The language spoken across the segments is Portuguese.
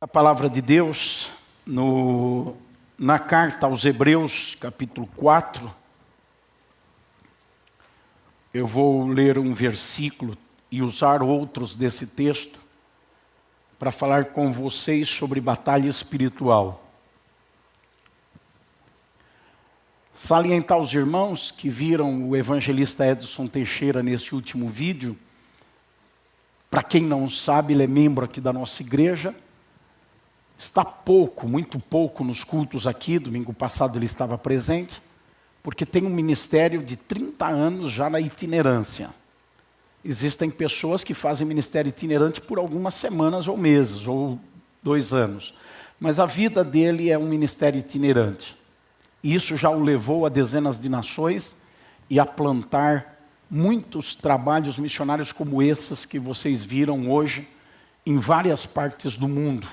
A palavra de Deus, na carta aos Hebreus, capítulo 4, eu vou ler um versículo e usar outros desse texto para falar com vocês sobre batalha espiritual. Salientar aos irmãos que viram o evangelista Edson Teixeira nesse último vídeo. Para quem não sabe, ele é membro aqui da nossa igreja. Está muito pouco nos cultos aqui. Domingo passado ele estava presente, porque tem um ministério de 30 anos já na itinerância. Existem pessoas que fazem ministério itinerante por algumas semanas ou meses, ou 2 anos. Mas a vida dele é um ministério itinerante. E isso já o levou a dezenas de nações e a plantar muitos trabalhos missionários como esses que vocês viram hoje em várias partes do mundo.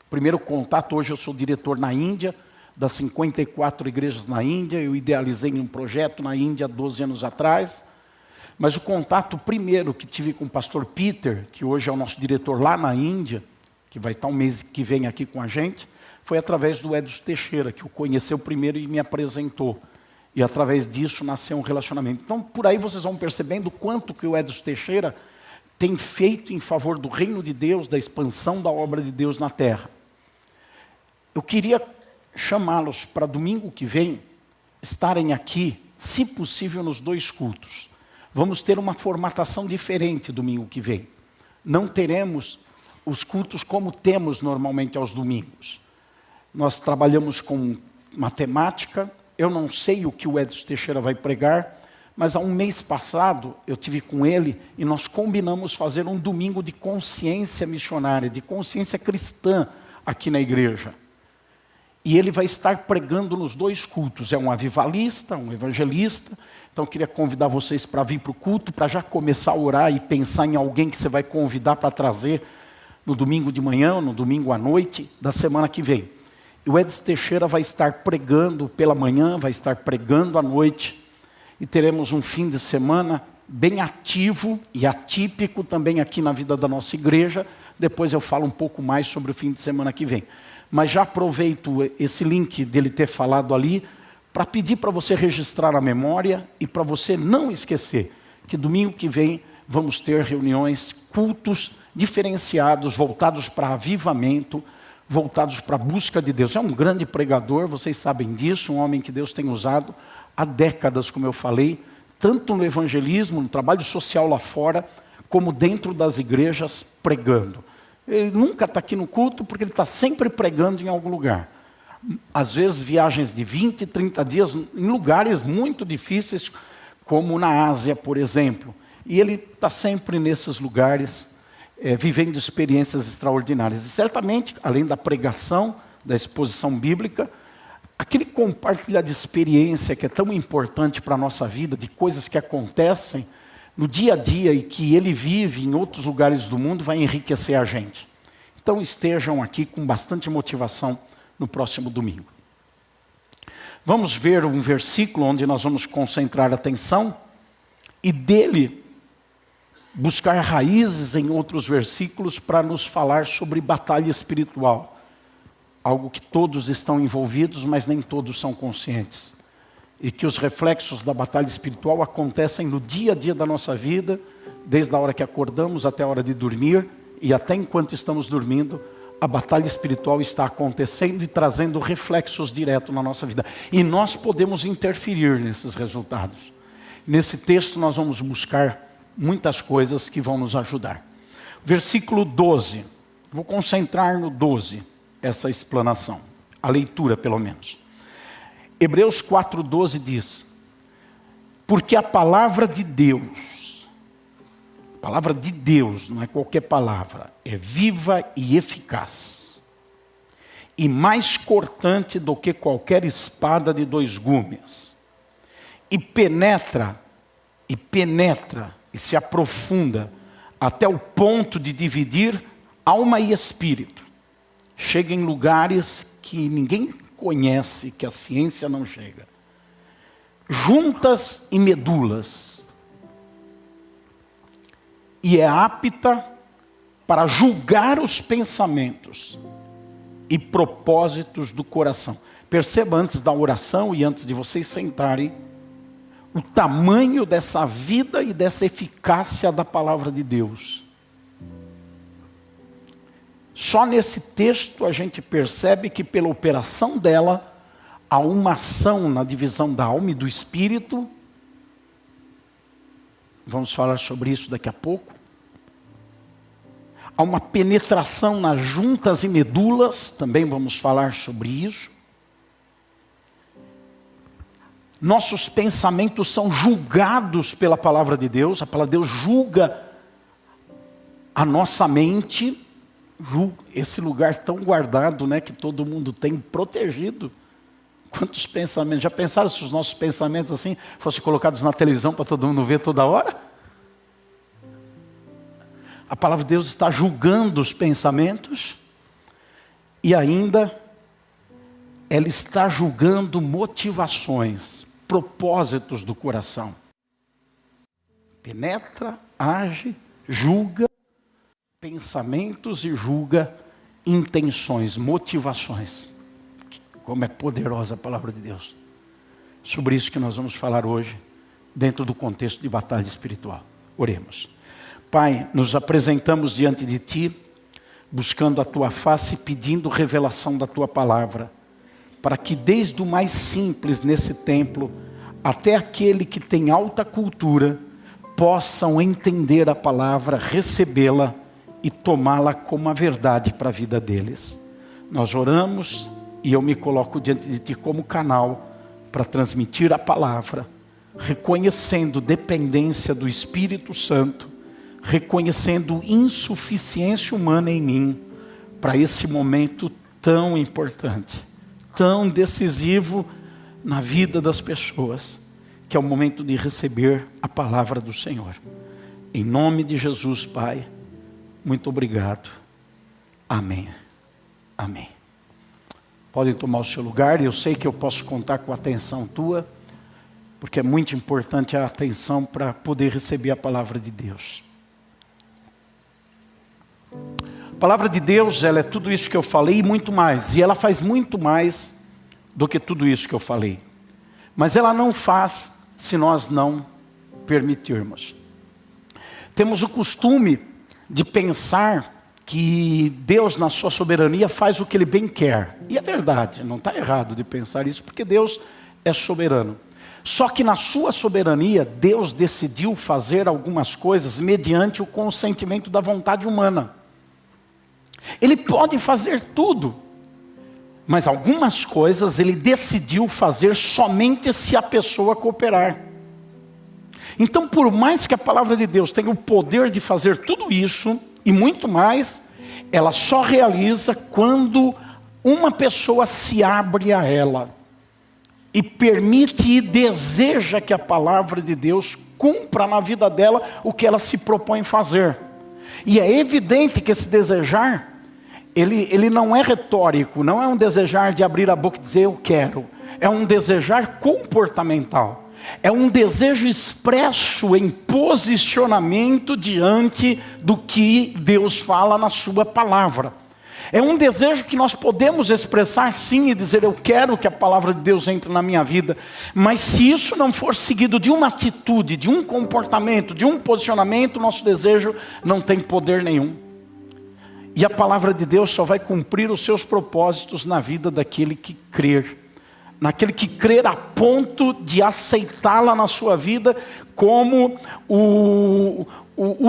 Primeiro contato, hoje eu sou diretor na Índia, das 54 igrejas na Índia. Eu idealizei um projeto na Índia 12 anos atrás. Mas o contato primeiro que tive com o pastor Peter, que hoje é o nosso diretor lá na Índia, que vai estar um mês que vem aqui com a gente, foi através do Edson Teixeira, que o conheceu primeiro e me apresentou. E através disso nasceu um relacionamento. Então, por aí vocês vão percebendo quanto que o Edson Teixeira tem feito em favor do reino de Deus, da expansão da obra de Deus na terra. Eu queria chamá-los para domingo que vem, estarem aqui, se possível, nos 2 cultos. Vamos ter uma formatação diferente domingo que vem. Não teremos os cultos como temos normalmente aos domingos. Nós trabalhamos com matemática. Eu não sei o que o Edson Teixeira vai pregar, mas há um mês passado eu tive com ele e nós combinamos fazer um domingo de consciência missionária, de consciência cristã aqui na igreja. E ele vai estar pregando nos 2 cultos. É um avivalista, um evangelista. Então eu queria convidar vocês para vir para o culto, para já começar a orar e pensar em alguém que você vai convidar para trazer no domingo de manhã, no domingo à noite da semana que vem. E o Edson Teixeira vai estar pregando pela manhã, vai estar pregando à noite. E teremos um fim de semana bem ativo e atípico também aqui na vida da nossa igreja. Depois eu falo um pouco mais sobre o fim de semana que vem. Mas já aproveito esse link dele ter falado ali para pedir para você registrar na memória e para você não esquecer que domingo que vem vamos ter reuniões, cultos diferenciados, voltados para avivamento, voltados para a busca de Deus. É um grande pregador, vocês sabem disso, um homem que Deus tem usado há décadas, como eu falei, tanto no evangelismo, no trabalho social lá fora, como dentro das igrejas pregando. Ele nunca está aqui no culto porque ele está sempre pregando em algum lugar. Às vezes viagens de 20, 30 dias em lugares muito difíceis, como na Ásia, por exemplo. E ele está sempre nesses lugares, vivendo experiências extraordinárias. E certamente, além da pregação, da exposição bíblica, aquele compartilhar de experiência que é tão importante para a nossa vida, de coisas que acontecem no dia a dia e que ele vive em outros lugares do mundo, vai enriquecer a gente. Então estejam aqui com bastante motivação no próximo domingo. Vamos ver um versículo onde nós vamos concentrar a atenção e dele buscar raízes em outros versículos para nos falar sobre batalha espiritual. Algo que todos estão envolvidos, mas nem todos são conscientes. E que os reflexos da batalha espiritual acontecem no dia a dia da nossa vida, desde a hora que acordamos até a hora de dormir, e até enquanto estamos dormindo, a batalha espiritual está acontecendo e trazendo reflexos diretos na nossa vida. E nós podemos interferir nesses resultados. Nesse texto nós vamos buscar muitas coisas que vão nos ajudar. Versículo 12. Vou concentrar no 12, essa explanação. A leitura, pelo menos. Hebreus 4,12 diz: porque a palavra de Deus, não é qualquer palavra, é viva e eficaz, e mais cortante do que qualquer espada de 2 gumes, e penetra, e se aprofunda até o ponto de dividir alma e espírito. Chega em lugares que ninguém conhece, que a ciência não chega. Juntas e medulas. E é apta para julgar os pensamentos e propósitos do coração. Perceba antes da oração e antes de vocês sentarem, o tamanho dessa vida e dessa eficácia da palavra de Deus. Só nesse texto a gente percebe que pela operação dela, há uma ação na divisão da alma e do espírito. Vamos falar sobre isso daqui a pouco. Há uma penetração nas juntas e medulas, também vamos falar sobre isso. Nossos pensamentos são julgados pela palavra de Deus. A palavra de Deus julga a nossa mente. Esse lugar tão guardado, né, que todo mundo tem protegido. Quantos pensamentos? Já pensaram se os nossos pensamentos assim fossem colocados na televisão para todo mundo ver toda hora? A palavra de Deus está julgando os pensamentos e ainda ela está julgando motivações, propósitos do coração. Penetra, age, julga pensamentos e julga intenções, motivações. Como é poderosa a palavra de Deus. Sobre isso que nós vamos falar hoje, dentro do contexto de batalha espiritual. Oremos. Pai, nos apresentamos diante de Ti, buscando a Tua face, pedindo revelação da Tua palavra, para que desde o mais simples nesse templo, até aquele que tem alta cultura, possam entender a palavra, recebê-la e tomá-la como a verdade para a vida deles. Nós oramos e eu me coloco diante de Ti como canal para transmitir a palavra, reconhecendo dependência do Espírito Santo, reconhecendo insuficiência humana em mim, para esse momento tão importante, tão decisivo na vida das pessoas, que é o momento de receber a palavra do Senhor. Em nome de Jesus, Pai, muito obrigado. Amém. Amém. Podem tomar o seu lugar, e eu sei que eu posso contar com a atenção tua, porque é muito importante a atenção para poder receber a palavra de Deus. A palavra de Deus, ela é tudo isso que eu falei e muito mais. E ela faz muito mais do que tudo isso que eu falei. Mas ela não faz se nós não permitirmos. Temos o costume de pensar que Deus, na sua soberania, faz o que Ele bem quer. E é verdade, não está errado de pensar isso, porque Deus é soberano. Só que na sua soberania, Deus decidiu fazer algumas coisas mediante o consentimento da vontade humana. Ele pode fazer tudo, mas algumas coisas Ele decidiu fazer somente se a pessoa cooperar. Então, por mais que a palavra de Deus tenha o poder de fazer tudo isso, e muito mais, ela só realiza quando uma pessoa se abre a ela, e permite e deseja que a palavra de Deus cumpra na vida dela o que ela se propõe fazer. E é evidente que esse desejar, ele não é retórico, não é um desejar de abrir a boca e dizer eu quero. É um desejar comportamental. É um desejo expresso em posicionamento diante do que Deus fala na sua palavra. É um desejo que nós podemos expressar sim e dizer eu quero que a palavra de Deus entre na minha vida. Mas se isso não for seguido de uma atitude, de um comportamento, de um posicionamento, nosso desejo não tem poder nenhum. E a palavra de Deus só vai cumprir os seus propósitos na vida daquele que crer. Naquele que crer a ponto de aceitá-la na sua vida como o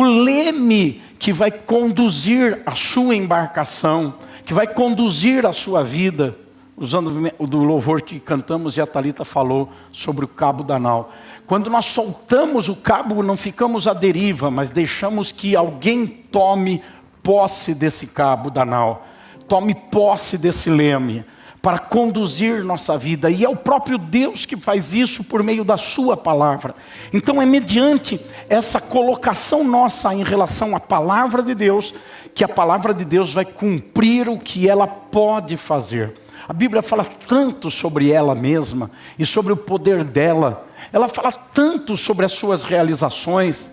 leme que vai conduzir a sua embarcação, que vai conduzir a sua vida, usando do louvor que cantamos e a Thalita falou sobre o cabo da nau. Quando nós soltamos o cabo, não ficamos à deriva, mas deixamos que alguém tome posse desse cabo da nau, tome posse desse leme, para conduzir nossa vida. E é o próprio Deus que faz isso por meio da sua palavra. Então é mediante essa colocação nossa em relação à palavra de Deus, que a palavra de Deus vai cumprir o que ela pode fazer. A Bíblia fala tanto sobre ela mesma e sobre o poder dela. Ela fala tanto sobre as suas realizações.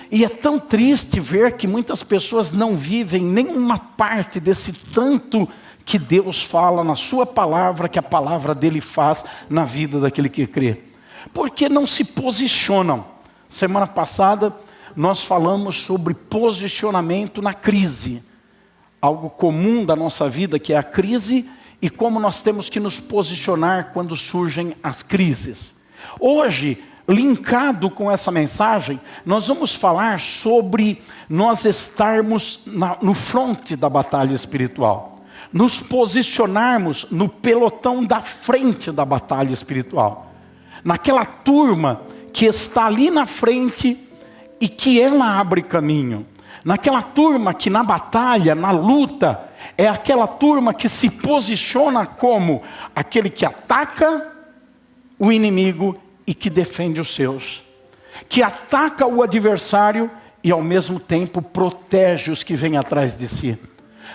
E é tão triste ver que muitas pessoas não vivem nenhuma parte desse tanto que Deus fala na sua palavra, que a palavra dele faz na vida daquele que crê. Porque não se posicionam. Semana passada nós falamos sobre posicionamento na crise. Algo comum da nossa vida, que é a crise, e como nós temos que nos posicionar quando surgem as crises. Hoje, linkado com essa mensagem, nós vamos falar sobre nós estarmos no fronte da batalha espiritual. Nos posicionarmos no pelotão da frente da batalha espiritual. Naquela turma que está ali na frente e que ela abre caminho. Naquela turma que na batalha, na luta, é aquela turma que se posiciona como aquele que ataca o inimigo e que defende os seus. Que ataca o adversário e ao mesmo tempo protege os que vêm atrás de si.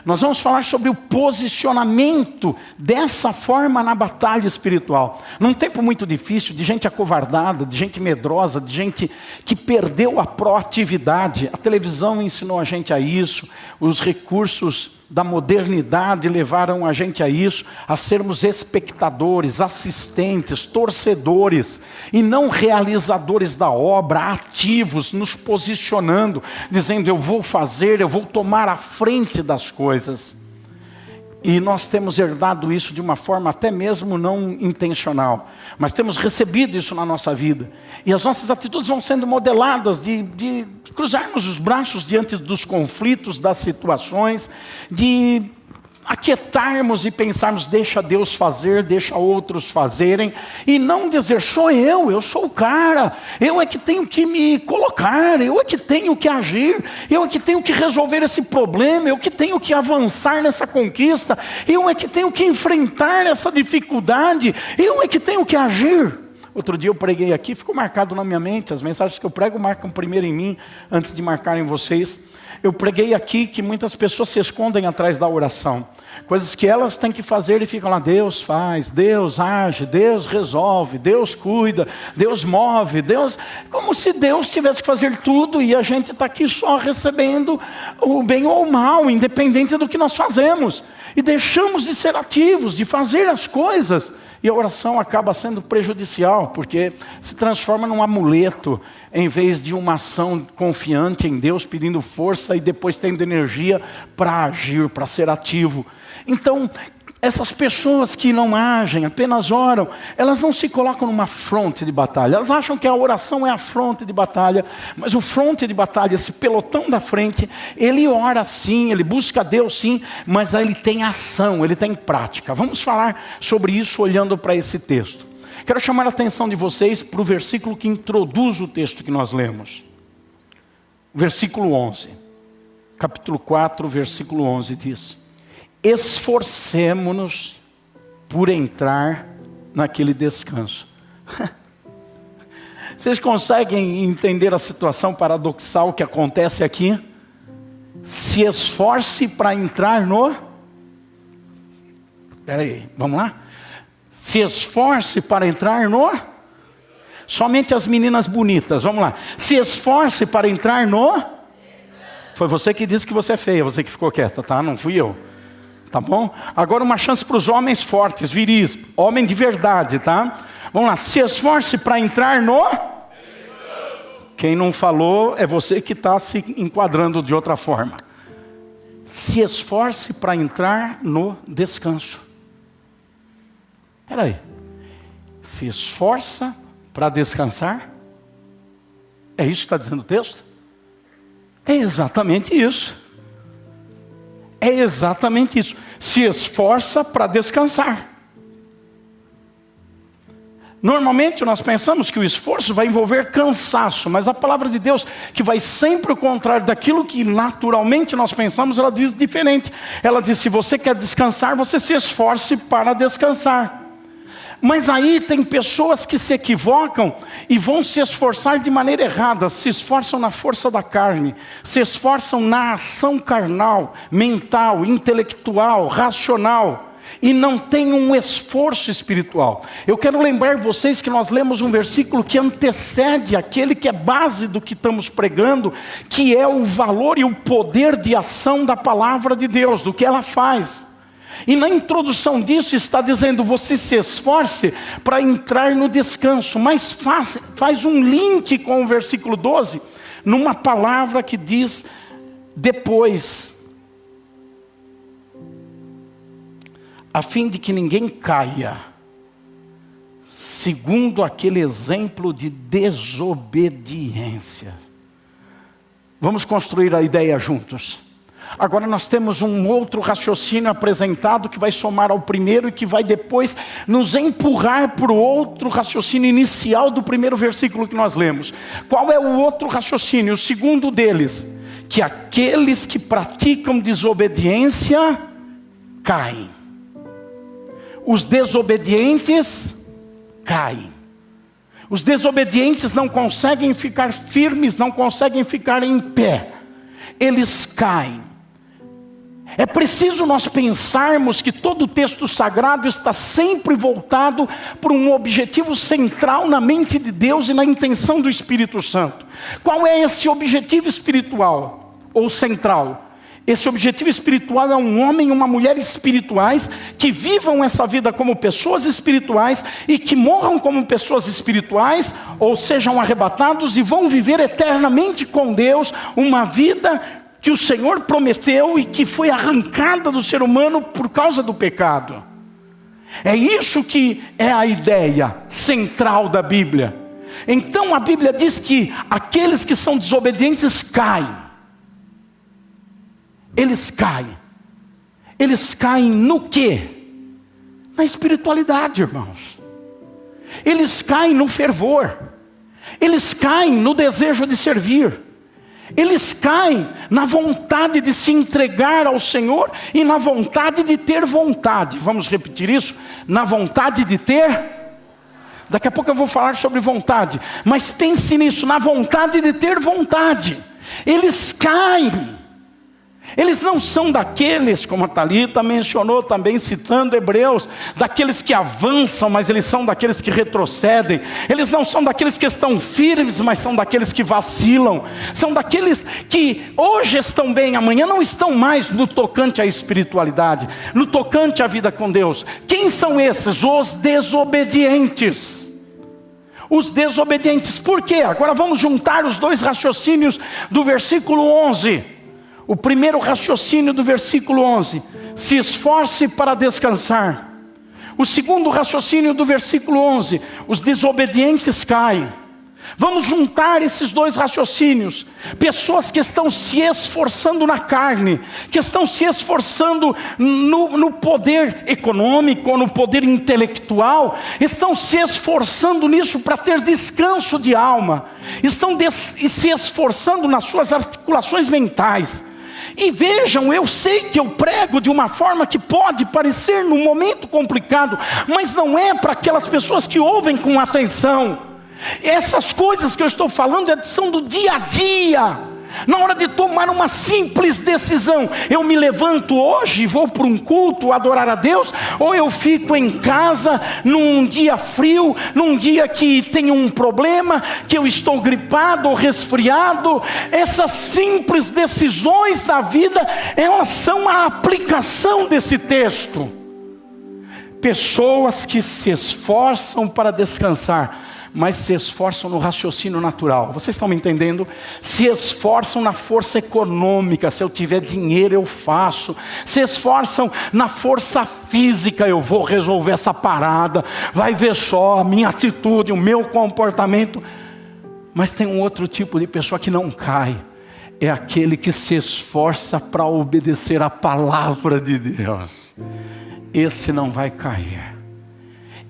Nós vamos falar sobre o posicionamento dessa forma na batalha espiritual. Num tempo muito difícil, de gente acovardada, de gente medrosa, de gente que perdeu a proatividade. A televisão ensinou a gente a isso, os recursos da modernidade levaram a gente a isso, a sermos espectadores, assistentes, torcedores, e não realizadores da obra, ativos, nos posicionando, dizendo eu vou fazer, eu vou tomar a frente das coisas. E nós temos herdado isso de uma forma até mesmo não intencional, mas temos recebido isso na nossa vida. E as nossas atitudes vão sendo modeladas de cruzarmos os braços diante dos conflitos, das situações, de aquietarmos e pensarmos, deixa Deus fazer, deixa outros fazerem, e não dizer, sou eu sou o cara, eu é que tenho que me colocar, eu é que tenho que agir, eu é que tenho que resolver esse problema, eu que tenho que avançar nessa conquista, eu é que tenho que enfrentar essa dificuldade, eu é que tenho que agir. Outro dia eu preguei aqui, ficou marcado na minha mente, as mensagens que eu prego marcam primeiro em mim, antes de marcar em vocês. Eu preguei aqui que muitas pessoas se escondem atrás da oração. Coisas que elas têm que fazer e ficam lá, Deus faz, Deus age, Deus resolve, Deus cuida, Deus move, Deus... Como se Deus tivesse que fazer tudo e a gente está aqui só recebendo o bem ou o mal, independente do que nós fazemos. E deixamos de ser ativos, de fazer as coisas. E a oração acaba sendo prejudicial, porque se transforma num amuleto, em vez de uma ação confiante em Deus, pedindo força e depois tendo energia para agir, para ser ativo. Então, essas pessoas que não agem, apenas oram, elas não se colocam numa fronte de batalha. Elas acham que a oração é a fronte de batalha, mas o fronte de batalha, esse pelotão da frente, ele ora sim, ele busca Deus sim, mas ele tem ação, ele tem prática. Vamos falar sobre isso olhando para esse texto. Quero chamar a atenção de vocês para o versículo que introduz o texto que nós lemos. Versículo 11. Capítulo 4, versículo 11 diz: esforcemo-nos por entrar naquele descanso. Vocês conseguem entender a situação paradoxal que acontece aqui? Se esforce para entrar no... Espera aí, vamos lá? Se esforce para entrar no... Somente as meninas bonitas, vamos lá. Se esforce para entrar no... Foi você que disse que você é feia, você que ficou quieta, tá? Não fui eu. Tá bom? Agora uma chance para os homens fortes, viris, homem de verdade, tá? Vamos lá, se esforce para entrar no... Quem não falou é você que está se enquadrando de outra forma. Se esforce para entrar no descanso. Espera aí. Se esforça para descansar? É isso que está dizendo o texto? É exatamente isso. É exatamente isso. Se esforça para descansar. Normalmente nós pensamos que o esforço vai envolver cansaço, mas a palavra de Deus, que vai sempre ao contrário daquilo que naturalmente nós pensamos, ela diz diferente. Ela diz, se você quer descansar, você se esforce para descansar. Mas aí tem pessoas que se equivocam e vão se esforçar de maneira errada, se esforçam na força da carne, se esforçam na ação carnal, mental, intelectual, racional, e não tem um esforço espiritual. Eu quero lembrar vocês que nós lemos um versículo que antecede aquele que é base do que estamos pregando, que é o valor e o poder de ação da palavra de Deus, do que ela faz. E na introdução disso está dizendo: você se esforce para entrar no descanso. Mas faz um link com o versículo 12, numa palavra que diz depois. A fim de que ninguém caia, segundo aquele exemplo de desobediência. Vamos construir a ideia juntos. Agora nós temos um outro raciocínio apresentado que vai somar ao primeiro e que vai depois nos empurrar para o outro raciocínio inicial do primeiro versículo que nós lemos. Qual é o outro raciocínio? O segundo deles: que aqueles que praticam desobediência caem. Os desobedientes caem. Os desobedientes não conseguem ficar firmes, não conseguem ficar em pé. Eles caem. É preciso nós pensarmos que todo o texto sagrado está sempre voltado para um objetivo central na mente de Deus e na intenção do Espírito Santo. Qual é esse objetivo espiritual ou central? Esse objetivo espiritual é um homem e uma mulher espirituais que vivam essa vida como pessoas espirituais e que morram como pessoas espirituais, ou sejam arrebatados e vão viver eternamente com Deus uma vida que o Senhor prometeu e que foi arrancada do ser humano por causa do pecado. É isso que é a ideia central da Bíblia. Então a Bíblia diz que aqueles que são desobedientes caem. Eles caem. Eles caem no quê? Na espiritualidade, irmãos. Eles caem no fervor. Eles caem no desejo de servir. Eles caem na vontade de se entregar ao Senhor e na vontade de ter vontade. Vamos repetir isso? Na vontade de ter. Daqui a pouco eu vou falar sobre vontade. Mas pense nisso, na vontade de ter vontade. Eles caem. Eles não são daqueles, como a Thalita mencionou também, citando Hebreus, daqueles que avançam, mas eles são daqueles que retrocedem. Eles não são daqueles que estão firmes, mas são daqueles que vacilam. São daqueles que hoje estão bem, amanhã não estão mais no tocante à espiritualidade, no tocante à vida com Deus. Quem são esses? Os desobedientes. Os desobedientes. Por quê? Agora vamos juntar os dois raciocínios do versículo 11. O primeiro raciocínio do versículo 11: se esforce para descansar. O segundo raciocínio do versículo 11: os desobedientes caem. Vamos juntar esses dois raciocínios. Pessoas que estão se esforçando na carne, que estão se esforçando no poder econômico, ou no poder intelectual, estão se esforçando nisso para ter descanso de alma, estão se esforçando nas suas articulações mentais. E vejam, eu sei que eu prego de uma forma que pode parecer num momento complicado, mas não é para aquelas pessoas que ouvem com atenção. Essas coisas que eu estou falando são do dia a dia. Na hora de tomar uma simples decisão: eu me levanto hoje e vou para um culto adorar a Deus, ou eu fico em casa num dia frio, num dia que tenho um problema, que eu estou gripado ou resfriado. Essas simples decisões da vida, elas são a aplicação desse texto. Pessoas que se esforçam para descansar, mas se esforçam no raciocínio natural. Vocês estão me entendendo? Se esforçam na força econômica: se eu tiver dinheiro eu faço. Se esforçam na força física: eu vou resolver essa parada, vai ver só a minha atitude, o meu comportamento. Mas tem um outro tipo de pessoa que não cai. É aquele que se esforça para obedecer a palavra de Deus. Esse não vai cair.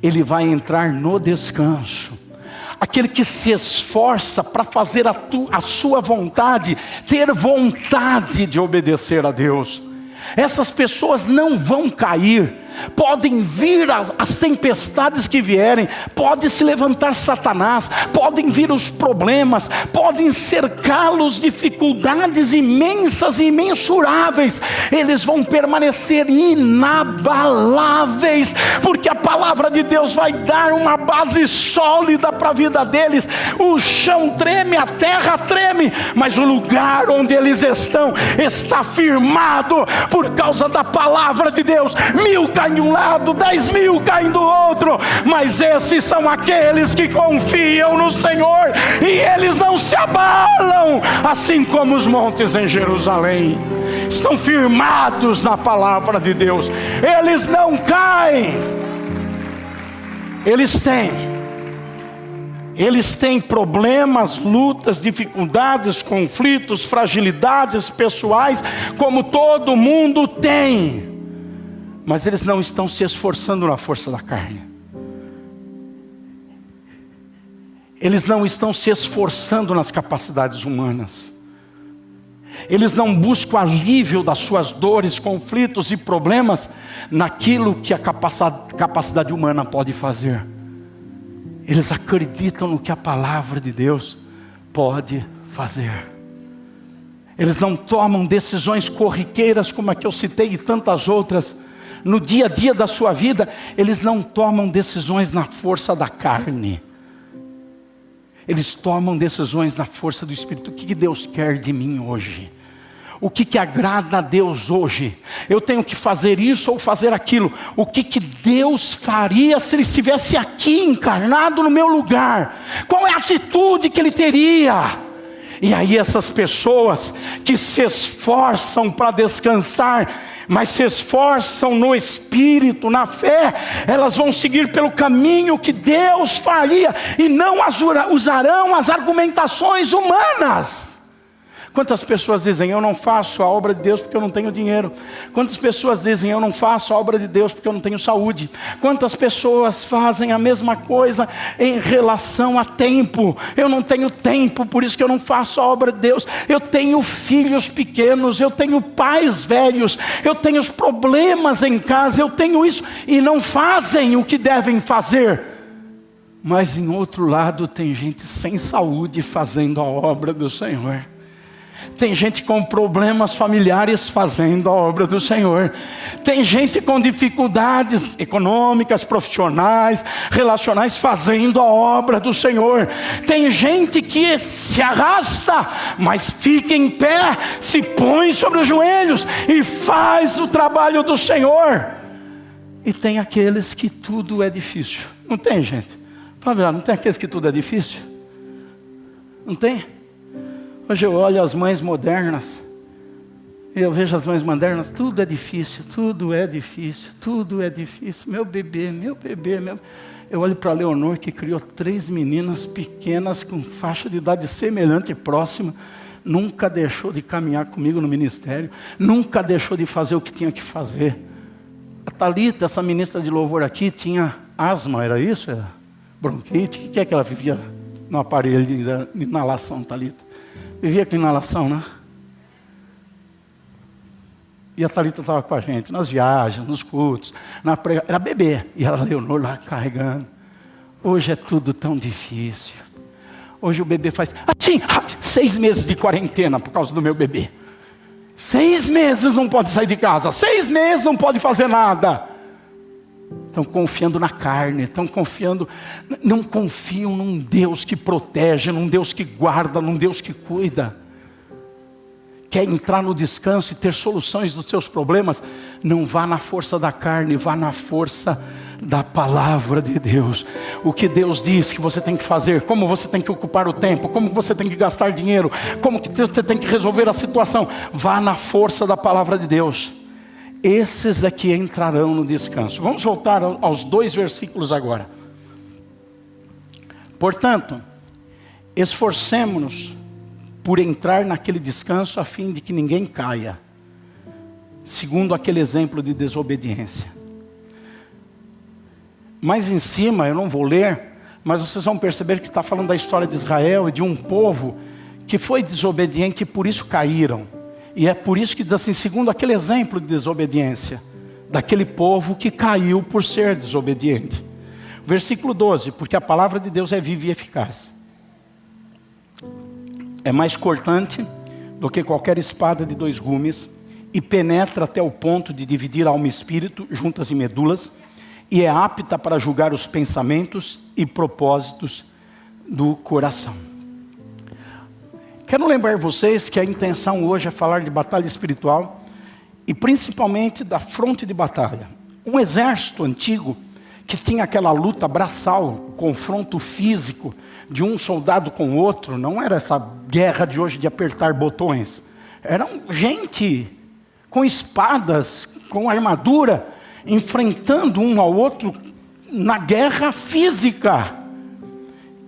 Ele vai entrar no descanso. Aquele que se esforça para fazer a sua vontade, ter vontade de obedecer a Deus. Essas pessoas não vão cair, podem vir as tempestades que vierem, pode se levantar Satanás, podem vir os problemas, podem cercá-los dificuldades imensas e imensuráveis, eles vão permanecer inabaláveis, porque a palavra de Deus vai dar uma base sólida para a vida deles. O chão treme, a terra treme, mas o lugar onde eles estão está firmado por causa da palavra de Deus. 1000 caem de um lado, 10.000 caem do outro, mas esses são aqueles que confiam no Senhor, e eles não se abalam, assim como os montes em Jerusalém estão firmados na palavra de Deus. Eles não caem. Eles têm problemas, lutas, dificuldades, conflitos, fragilidades pessoais, como todo mundo tem. Mas eles não estão se esforçando na força da carne. Eles não estão se esforçando nas capacidades humanas. Eles não buscam alívio das suas dores, conflitos e problemas naquilo que a capacidade humana pode fazer. Eles acreditam no que a palavra de Deus pode fazer. Eles não tomam decisões corriqueiras como a que eu citei e tantas outras. No dia a dia da sua vida, eles não tomam decisões na força da carne. Eles tomam decisões na força do Espírito. O que Deus quer de mim hoje? O que agrada a Deus hoje? Eu tenho que fazer isso ou fazer aquilo? O que Deus faria se Ele estivesse aqui encarnado no meu lugar? Qual é a atitude que Ele teria? E aí essas pessoas que se esforçam para descansar, mas se esforçam no Espírito, na fé, elas vão seguir pelo caminho que Deus faria, e não usarão as argumentações humanas. Quantas pessoas dizem, eu não faço a obra de Deus porque eu não tenho dinheiro? Quantas pessoas dizem, eu não faço a obra de Deus porque eu não tenho saúde? Quantas pessoas fazem a mesma coisa em relação a tempo? Eu não tenho tempo, por isso que eu não faço a obra de Deus. Eu tenho filhos pequenos, eu tenho pais velhos, eu tenho os problemas em casa, eu tenho isso, e não fazem o que devem fazer. Mas em outro lado tem gente sem saúde fazendo a obra do Senhor. Tem gente com problemas familiares fazendo a obra do Senhor. Tem gente com dificuldades econômicas, profissionais, relacionais, fazendo a obra do Senhor. Tem gente que se arrasta, mas fica em pé, se põe sobre os joelhos e faz o trabalho do Senhor. E tem aqueles que tudo é difícil. Não tem, gente? Fala, não tem aqueles que tudo é difícil? Não tem? Hoje eu olho as mães modernas, e eu vejo as mães modernas, tudo é difícil, tudo é difícil, tudo é difícil. Meu bebê. Eu olho para a Leonor, que criou 3 meninas pequenas, com faixa de idade semelhante e próxima, nunca deixou de caminhar comigo no ministério, nunca deixou de fazer o que tinha que fazer. A Thalita, essa ministra de louvor aqui, tinha asma, era isso? Era bronquite? O que é que ela vivia no aparelho de inalação, Thalita? Vivia com inalação, né? E a Thalita estava com a gente nas viagens, nos cultos, era bebê. E ela, Leonor, lá carregando. Hoje é tudo tão difícil. Hoje o bebê faz 6 meses de quarentena por causa do meu bebê. 6 meses não pode sair de casa. 6 meses não pode fazer nada. Estão confiando na carne, não confiam num Deus que protege, num Deus que guarda, num Deus que cuida. Quer entrar no descanso e ter soluções dos seus problemas? Não vá na força da carne, vá na força da palavra de Deus. O que Deus diz que você tem que fazer, como você tem que ocupar o tempo, como você tem que gastar dinheiro, como que você tem que resolver a situação. Vá na força da palavra de Deus. Esses é que entrarão no descanso. Vamos voltar aos 2 versículos agora. Portanto, esforcemo-nos por entrar naquele descanso a fim de que ninguém caia, segundo aquele exemplo de desobediência. Mais em cima, eu não vou ler, mas vocês vão perceber que está falando da história de Israel e de um povo que foi desobediente e por isso caíram. E é por isso que diz assim, segundo aquele exemplo de desobediência. daquele povo que caiu por ser desobediente. Versículo 12, porque a palavra de Deus é viva e eficaz. É mais cortante do que qualquer espada de 2 gumes, e penetra até o ponto de dividir alma e espírito, juntas e medulas, e é apta para julgar os pensamentos e propósitos do coração. Quero lembrar vocês que a intenção hoje é falar de batalha espiritual, e principalmente da fronte de batalha. Um exército antigo, que tinha aquela luta braçal, confronto físico, de um soldado com o outro, não era essa guerra de hoje de apertar botões. Eram gente com espadas, com armadura, enfrentando um ao outro na guerra física.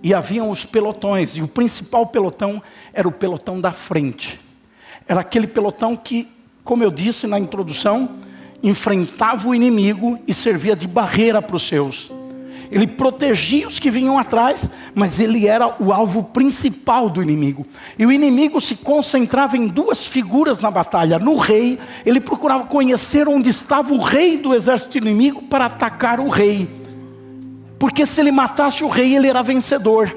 E haviam os pelotões, e o principal pelotão era o pelotão da frente. Era aquele pelotão que, como eu disse na introdução, enfrentava o inimigo e servia de barreira para os seus. Ele protegia os que vinham atrás, mas ele era o alvo principal do inimigo. E o inimigo se concentrava em 2 figuras na batalha. No rei, ele procurava conhecer onde estava o rei do exército inimigo para atacar o rei. Porque se ele matasse o rei, ele era vencedor.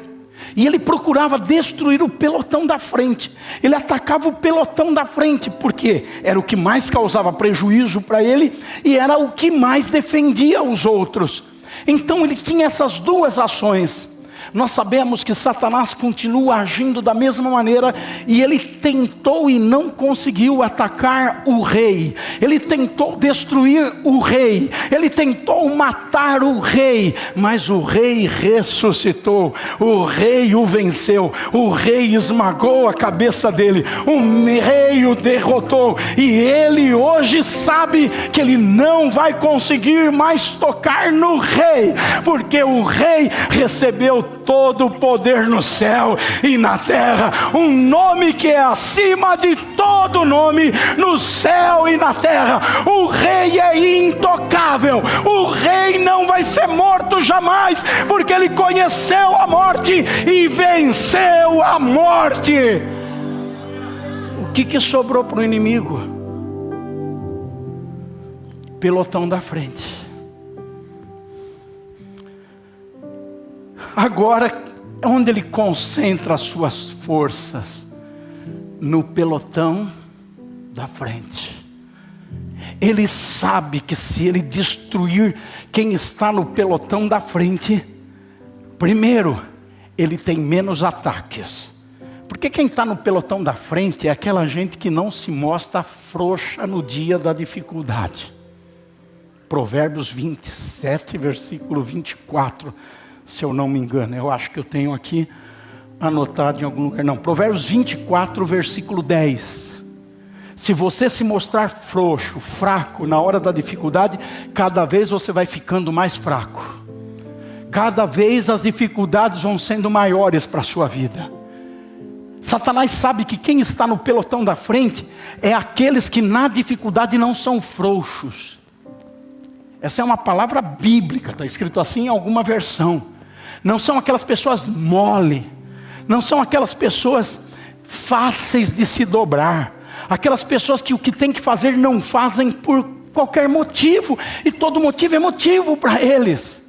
E ele procurava destruir o pelotão da frente. Ele atacava o pelotão da frente, porque era o que mais causava prejuízo para ele, e era o que mais defendia os outros. Então ele tinha essas 2 ações. Nós sabemos que Satanás continua agindo da mesma maneira, e ele tentou e não conseguiu atacar o rei. Ele tentou destruir o rei, ele tentou matar o rei, mas o rei ressuscitou, o rei o venceu, o rei esmagou a cabeça dele, o rei o derrotou, e ele hoje sabe que ele não vai conseguir mais tocar no rei, porque o rei recebeu todo o poder no céu e na terra, um nome que é acima de todo nome, no céu e na terra. O rei é intocável, o rei não vai ser morto jamais, porque ele conheceu a morte e venceu a morte. O que sobrou para o inimigo? Pelotão da frente. Agora, onde ele concentra as suas forças? No pelotão da frente. Ele sabe que se ele destruir quem está no pelotão da frente, primeiro, ele tem menos ataques. Porque quem está no pelotão da frente é aquela gente que não se mostra frouxa no dia da dificuldade. Provérbios 27, versículo 24. Se eu não me engano, eu acho que eu tenho aqui anotado em algum lugar. Não, Provérbios 24, versículo 10. Se você se mostrar frouxo, fraco na hora da dificuldade, cada vez você vai ficando mais fraco. Cada vez as dificuldades vão sendo maiores para a sua vida. Satanás sabe que quem está no pelotão da frente é aqueles que na dificuldade não são frouxos. Essa é uma palavra bíblica, está escrito assim em alguma versão. Não são aquelas pessoas mole, não são aquelas pessoas fáceis de se dobrar, aquelas pessoas que o que tem que fazer não fazem por qualquer motivo, e todo motivo é motivo para eles.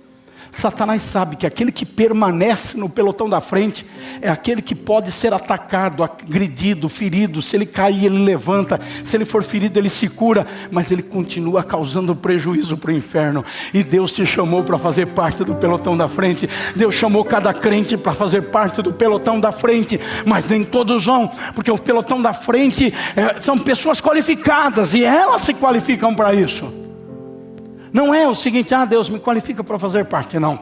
Satanás sabe que aquele que permanece no pelotão da frente é aquele que pode ser atacado, agredido, ferido. Se ele cair, ele levanta. Se ele for ferido, ele se cura. Mas ele continua causando prejuízo para o inferno. E Deus te chamou para fazer parte do pelotão da frente. Deus chamou cada crente para fazer parte do pelotão da frente. Mas nem todos vão, porque o pelotão da frente são pessoas qualificadas, e elas se qualificam para isso. Não é o seguinte, Deus me qualifica para fazer parte, não.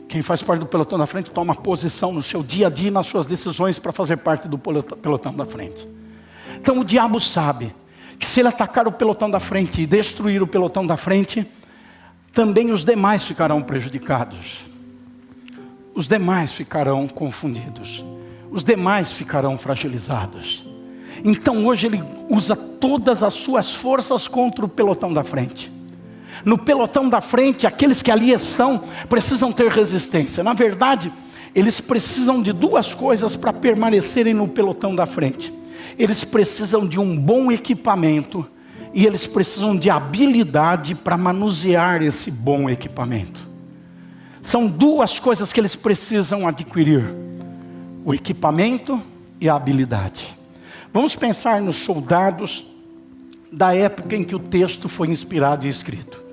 Quem faz parte do pelotão da frente toma posição no seu dia a dia, nas suas decisões, para fazer parte do pelotão da frente. Então o diabo sabe que se ele atacar o pelotão da frente e destruir o pelotão da frente, também os demais ficarão prejudicados. Os demais ficarão confundidos. Os demais ficarão fragilizados. Então hoje ele usa todas as suas forças contra o pelotão da frente. No pelotão da frente, aqueles que ali estão precisam ter resistência. Na verdade, eles precisam de 2 coisas para permanecerem no pelotão da frente. Eles precisam de um bom equipamento e eles precisam de habilidade para manusear esse bom equipamento. São duas coisas que eles precisam adquirir: o equipamento e a habilidade. Vamos pensar nos soldados da época em que o texto foi inspirado e escrito.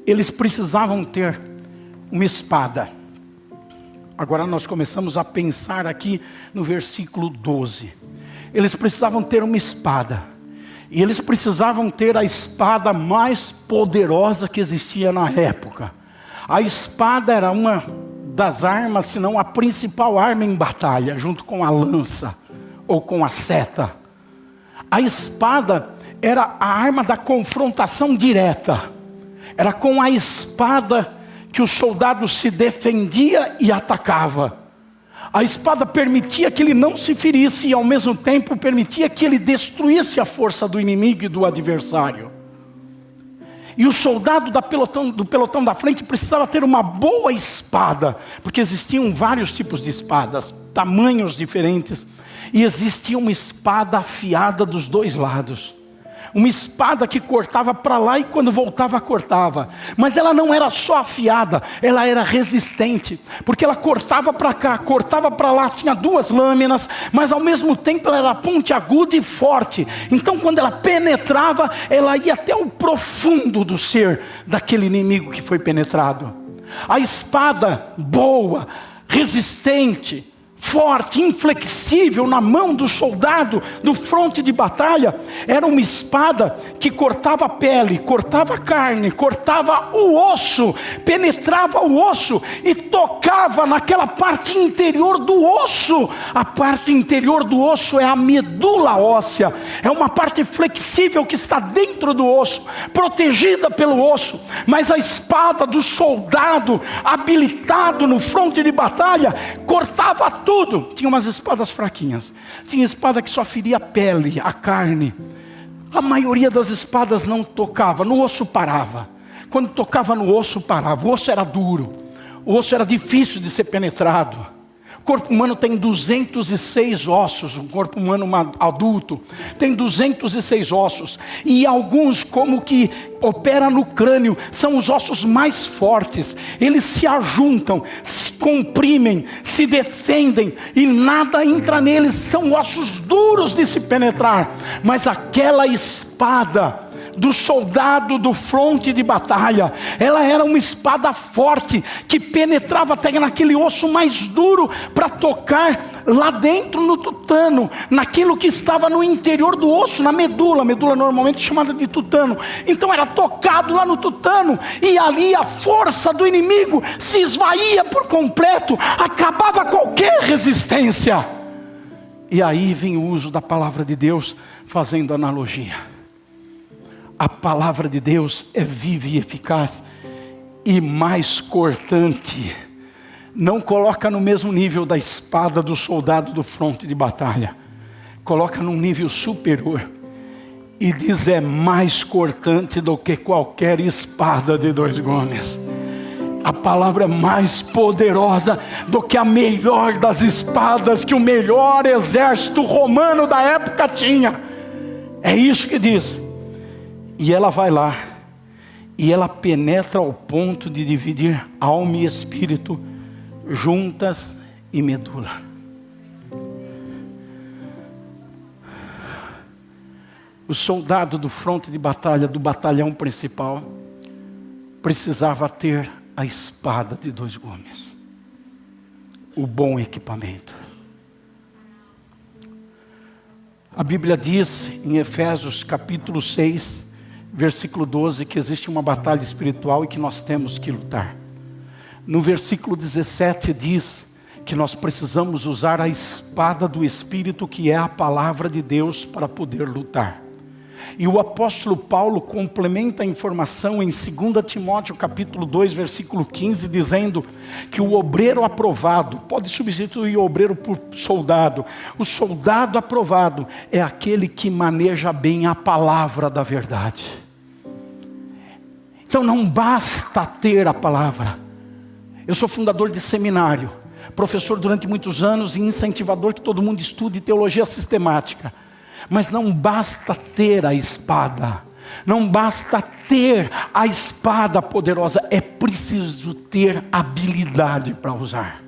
Eles precisavam ter uma espada. Agora nós começamos a pensar aqui no versículo 12. Eles precisavam ter uma espada. E eles precisavam ter a espada mais poderosa que existia na época. A espada era uma das armas, se não a principal arma em batalha, junto com a lança ou com a seta. A espada era a arma da confrontação direta. Era com a espada que o soldado se defendia e atacava. A espada permitia que ele não se ferisse e ao mesmo tempo permitia que ele destruísse a força do inimigo e do adversário. E o soldado do pelotão da frente precisava ter uma boa espada, porque existiam vários tipos de espadas, tamanhos diferentes, e existia uma espada afiada dos dois lados. Uma espada que cortava para lá e quando voltava cortava. Mas ela não era só afiada, ela era resistente. Porque ela cortava para cá, cortava para lá, tinha duas lâminas, mas ao mesmo tempo ela era pontiaguda e forte. Então quando ela penetrava, ela ia até o profundo do ser daquele inimigo que foi penetrado. A espada boa, resistente, forte, inflexível na mão do soldado do fronte de batalha, era uma espada que cortava a pele, cortava a carne, cortava o osso, penetrava o osso e tocava naquela parte interior do osso. A parte interior do osso é a medula óssea, é uma parte flexível que está dentro do osso, protegida pelo osso. Mas a espada do soldado habilitado no fronte de batalha cortava tudo. Tinha umas espadas fraquinhas. Tinha espada que só feria a pele, a carne. A maioria das espadas não tocava, no osso parava. Quando tocava no osso parava. O osso era duro, o osso era difícil de ser penetrado. O corpo humano tem 206 ossos, um corpo humano adulto tem 206 ossos, e alguns, como que opera no crânio, são os ossos mais fortes. Eles se ajuntam, se comprimem, se defendem, e nada entra neles. São ossos duros de se penetrar, mas aquela espada do soldado do fronte de batalha, ela era uma espada forte, que penetrava até naquele osso mais duro, para tocar lá dentro no tutano, naquilo que estava no interior do osso, na medula. A medula normalmente chamada de tutano. Então era tocado lá no tutano, e ali a força do inimigo se esvaía por completo, acabava qualquer resistência. E aí vem o uso da palavra de Deus, fazendo analogia. A palavra de Deus é viva e eficaz e mais cortante. Não coloca no mesmo nível da espada do soldado do fronte de batalha. Coloca num nível superior. E diz: é mais cortante do que qualquer espada de dois gumes. A palavra é mais poderosa do que a melhor das espadas que o melhor exército romano da época tinha. É isso que diz. E ela vai lá, e ela penetra ao ponto de dividir alma e espírito, juntas e medula. O soldado do fronte de batalha, do batalhão principal, precisava ter a espada de dois gumes, o bom equipamento. A Bíblia diz em Efésios capítulo 6, versículo 12, que existe uma batalha espiritual e que nós temos que lutar. No versículo 17 diz que nós precisamos usar a espada do Espírito, que é a palavra de Deus, para poder lutar. E o apóstolo Paulo complementa a informação em 2 Timóteo capítulo 2, versículo 15, dizendo que o obreiro aprovado, pode substituir o obreiro por soldado. O soldado aprovado é aquele que maneja bem a palavra da verdade. Então não basta ter a palavra. Eu sou fundador de seminário, professor durante muitos anos e incentivador que todo mundo estude teologia sistemática. Mas não basta ter a espada, não basta ter a espada poderosa, é preciso ter habilidade para usar.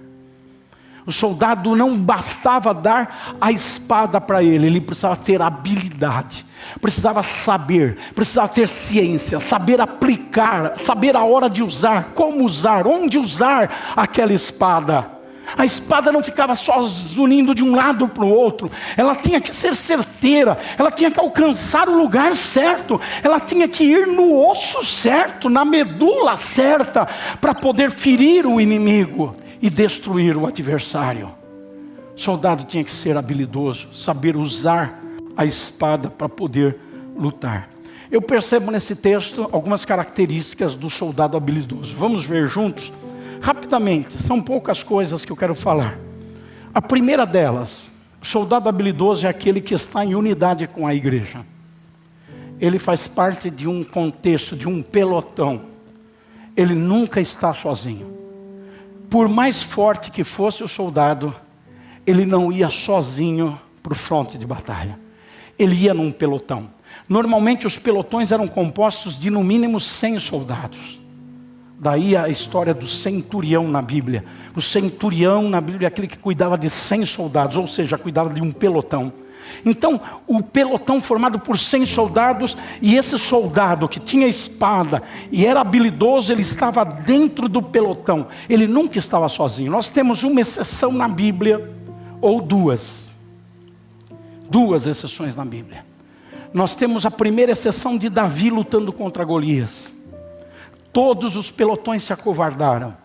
O soldado não bastava dar a espada para ele precisava ter habilidade, precisava saber, precisava ter ciência, saber aplicar, saber a hora de usar, como usar, onde usar aquela espada. A espada não ficava só zunindo de um lado para o outro, ela tinha que ser certeira, ela tinha que alcançar o lugar certo, ela tinha que ir no osso certo, na medula certa, para poder ferir o inimigo e destruir o adversário. O soldado tinha que ser habilidoso, saber usar a espada para poder lutar. Eu percebo nesse texto algumas características do soldado habilidoso. Vamos ver juntos? Rapidamente, são poucas coisas que eu quero falar. A primeira delas, o soldado habilidoso é aquele que está em unidade com a igreja. Ele faz parte de um contexto, de um pelotão. Ele nunca está sozinho. Por mais forte que fosse o soldado, ele não ia sozinho para o fronte de batalha. Ele ia num pelotão. Normalmente os pelotões eram compostos de no mínimo 100 soldados. Daí a história do centurião na Bíblia. O centurião na Bíblia é aquele que cuidava de 100 soldados, ou seja, cuidava de um pelotão. Então, o pelotão formado por 100 soldados, e esse soldado que tinha espada e era habilidoso, ele estava dentro do pelotão. Ele nunca estava sozinho. Nós temos uma exceção na Bíblia, ou duas exceções na Bíblia. Nós temos a primeira exceção de Davi lutando contra Golias. Todos os pelotões se acovardaram,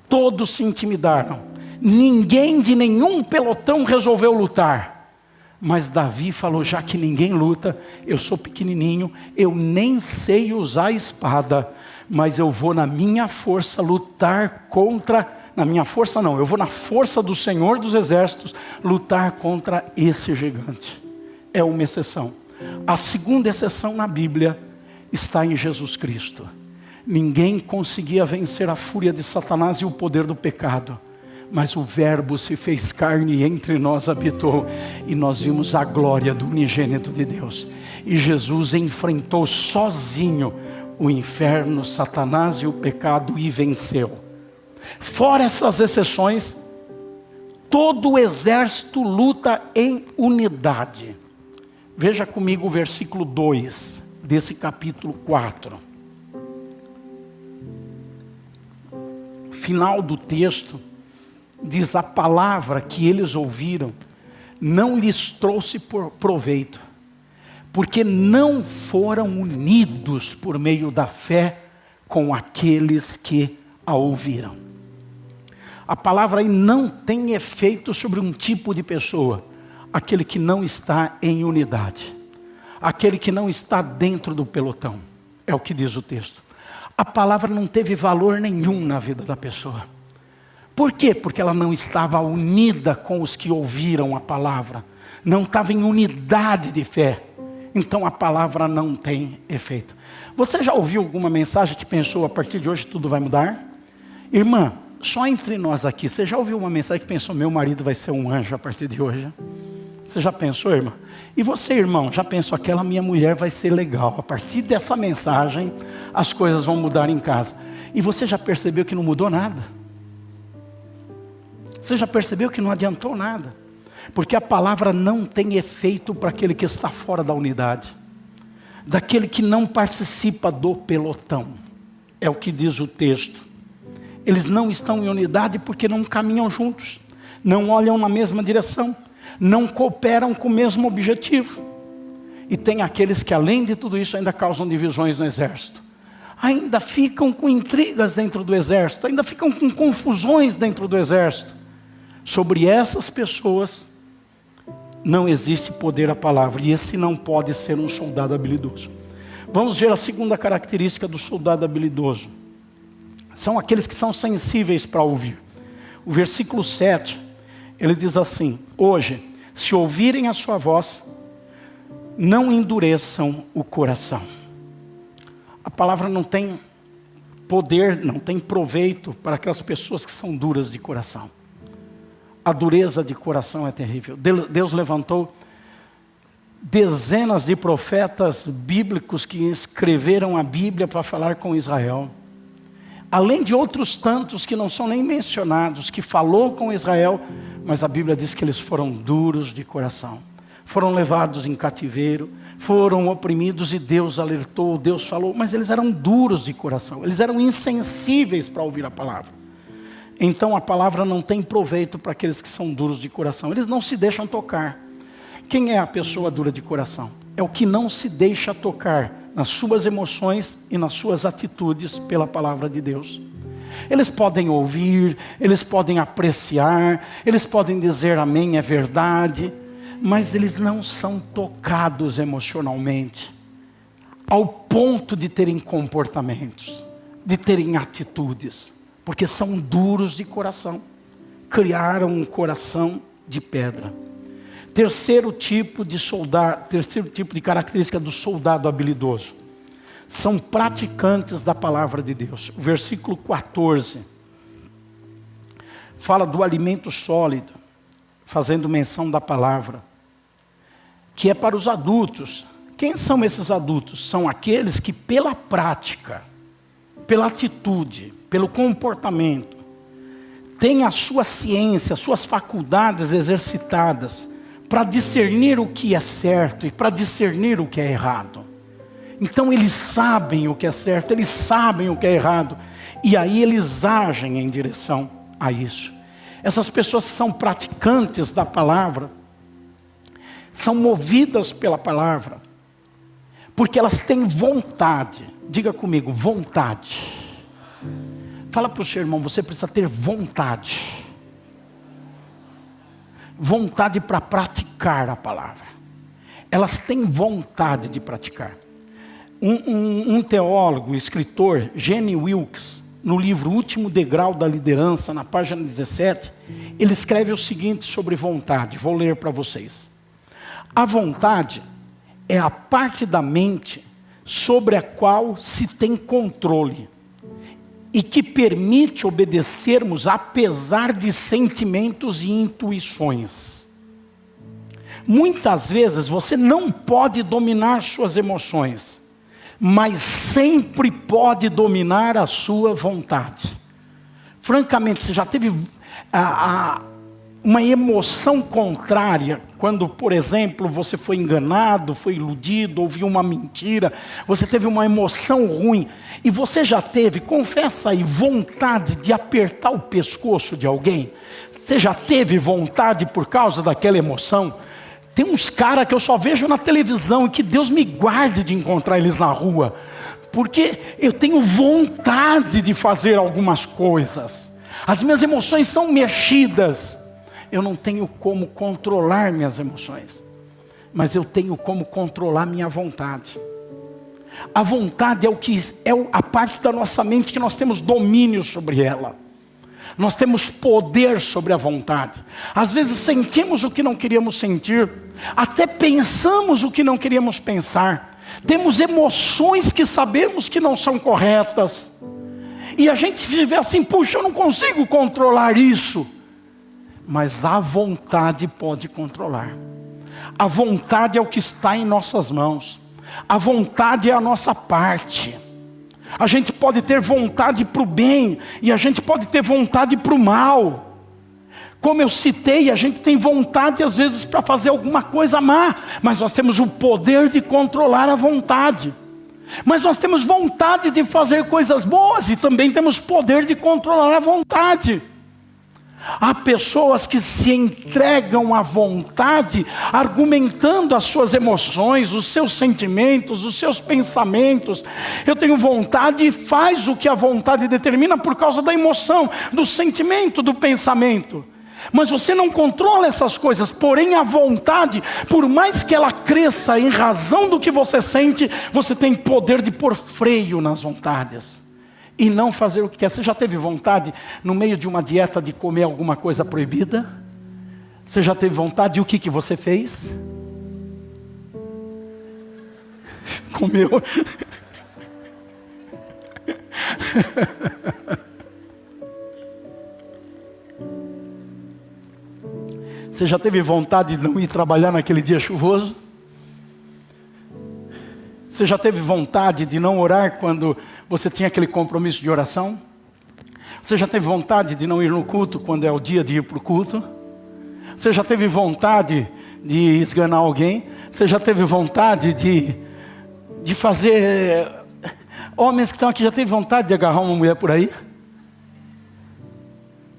todos se intimidaram, ninguém de nenhum pelotão resolveu lutar. Mas Davi falou: já que ninguém luta, eu sou pequenininho, eu nem sei usar a espada, mas eu vou na minha força lutar contra, na minha força não, eu vou na força do Senhor dos Exércitos lutar contra esse gigante. É uma exceção. A segunda exceção na Bíblia está em Jesus Cristo. Ninguém conseguia vencer a fúria de Satanás e o poder do pecado. Mas o Verbo se fez carne e entre nós habitou. E nós vimos a glória do unigênito de Deus. E Jesus enfrentou sozinho o inferno, Satanás e o pecado e venceu. Fora essas exceções, todo o exército luta em unidade. Veja comigo o versículo 2 desse capítulo 4. Final do texto diz: a palavra que eles ouviram não lhes trouxe proveito, porque não foram unidos por meio da fé com aqueles que a ouviram. A palavra aí não tem efeito sobre um tipo de pessoa, aquele que não está em unidade, aquele que não está dentro do pelotão, é o que diz o texto. A palavra não teve valor nenhum na vida da pessoa. Por quê? Porque ela não estava unida com os que ouviram a palavra. Não estava em unidade de fé. Então a palavra não tem efeito. Você já ouviu alguma mensagem que pensou: a partir de hoje tudo vai mudar? Irmã, só entre nós aqui, você já ouviu uma mensagem que pensou: meu marido vai ser um anjo a partir de hoje? Você já pensou, irmã? E você, irmão, já pensou: aquela minha mulher vai ser legal? A partir dessa mensagem, as coisas vão mudar em casa. E você já percebeu que não mudou nada? Você já percebeu que não adiantou nada? Porque a palavra não tem efeito para aquele que está fora da unidade, daquele que não participa do pelotão. É o que diz o texto. Eles não estão em unidade porque não caminham juntos, não olham na mesma direção, não cooperam com o mesmo objetivo. E tem aqueles que, além de tudo isso, ainda causam divisões no exército. Ainda ficam com intrigas dentro do exército, ainda ficam com confusões dentro do exército. Sobre essas pessoas não existe poder à palavra, e esse não pode ser um soldado habilidoso. Vamos ver a segunda característica do soldado habilidoso. São aqueles que são sensíveis para ouvir. O versículo 7, ele diz assim: hoje, se ouvirem a sua voz, não endureçam o coração. A palavra não tem poder, não tem proveito para aquelas pessoas que são duras de coração. A dureza de coração é terrível. Deus levantou dezenas de profetas bíblicos que escreveram a Bíblia para falar com Israel. Além de outros tantos que não são nem mencionados, que falou com Israel, mas a Bíblia diz que eles foram duros de coração. Foram levados em cativeiro, foram oprimidos e Deus alertou, Deus falou, mas eles eram duros de coração, eles eram insensíveis para ouvir a palavra. Então a palavra não tem proveito para aqueles que são duros de coração, eles não se deixam tocar. Quem é a pessoa dura de coração? É o que não se deixa tocar nas suas emoções e nas suas atitudes pela palavra de Deus. Eles podem ouvir, eles podem apreciar, eles podem dizer amém, é verdade, mas eles não são tocados emocionalmente, ao ponto de terem comportamentos, de terem atitudes, porque são duros de coração, criaram um coração de pedra. Terceiro tipo de característica do soldado habilidoso. São praticantes da palavra de Deus. O versículo 14 fala do alimento sólido, fazendo menção da palavra, que é para os adultos. Quem são esses adultos? São aqueles que pela prática, pela atitude, pelo comportamento, têm a sua ciência, suas faculdades exercitadas, para discernir o que é certo e para discernir o que é errado. Então eles sabem o que é certo, eles sabem o que é errado, e aí eles agem em direção a isso. Essas pessoas que são praticantes da palavra, são movidas pela palavra, porque elas têm vontade. Diga comigo, vontade. Fala para o seu irmão, você precisa ter vontade. Vontade para praticar a palavra. Elas têm vontade de praticar. Um teólogo, escritor, Gene Wilkes, no livro Último Degrau da Liderança, na página 17, ele escreve o seguinte sobre vontade, vou ler para vocês. A vontade é a parte da mente sobre a qual se tem controle e que permite obedecermos apesar de sentimentos e intuições. Muitas vezes você não pode dominar suas emoções, mas sempre pode dominar a sua vontade. Francamente, você já teve uma emoção contrária, quando, por exemplo, você foi enganado, foi iludido, ouviu uma mentira, você teve uma emoção ruim, e você já teve, confessa aí, vontade de apertar o pescoço de alguém? Você já teve vontade por causa daquela emoção? Tem uns caras que eu só vejo na televisão, e que Deus me guarde de encontrar eles na rua, porque eu tenho vontade de fazer algumas coisas, as minhas emoções são mexidas. Eu não tenho como controlar minhas emoções, mas eu tenho como controlar minha vontade. A vontade é a parte da nossa mente que nós temos domínio sobre ela. Nós temos poder sobre a vontade. Às vezes sentimos o que não queríamos sentir, até pensamos o que não queríamos pensar. Temos emoções que sabemos que não são corretas, e a gente vive assim, puxa, eu não consigo controlar isso. Mas a vontade pode controlar. A vontade é o que está em nossas mãos. A vontade é a nossa parte. A gente pode ter vontade para o bem, e a gente pode ter vontade para o mal. Como eu citei, a gente tem vontade às vezes para fazer alguma coisa má, mas nós temos o poder de controlar a vontade. Mas nós temos vontade de fazer coisas boas, e também temos poder de controlar a vontade. Há pessoas que se entregam à vontade, argumentando as suas emoções, os seus sentimentos, os seus pensamentos. Eu tenho vontade, e faz o que a vontade determina por causa da emoção, do sentimento, do pensamento. Mas você não controla essas coisas, porém a vontade, por mais que ela cresça em razão do que você sente, você tem poder de pôr freio nas vontades e não fazer o que quer. Você já teve vontade, no meio de uma dieta, de comer alguma coisa proibida? Você já teve vontade, e o que você fez? Comeu. Você já teve vontade de não ir trabalhar naquele dia chuvoso? Você já teve vontade de não orar quando você tinha aquele compromisso de oração? Você já teve vontade de não ir no culto quando é o dia de ir para o culto? Você já teve vontade de esganar alguém? Você já teve vontade de fazer... Homens que estão aqui, já teve vontade de agarrar uma mulher por aí?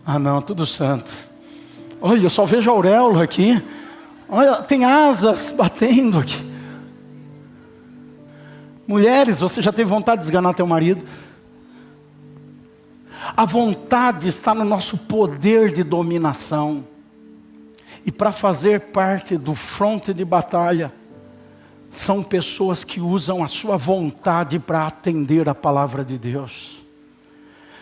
Ah não, tudo santo. Olha, eu só vejo a auréola aqui. Olha, tem asas batendo aqui. Mulheres, você já teve vontade de esganar teu marido? A vontade está no nosso poder de dominação. E para fazer parte do fronte de batalha, são pessoas que usam a sua vontade para atender a palavra de Deus.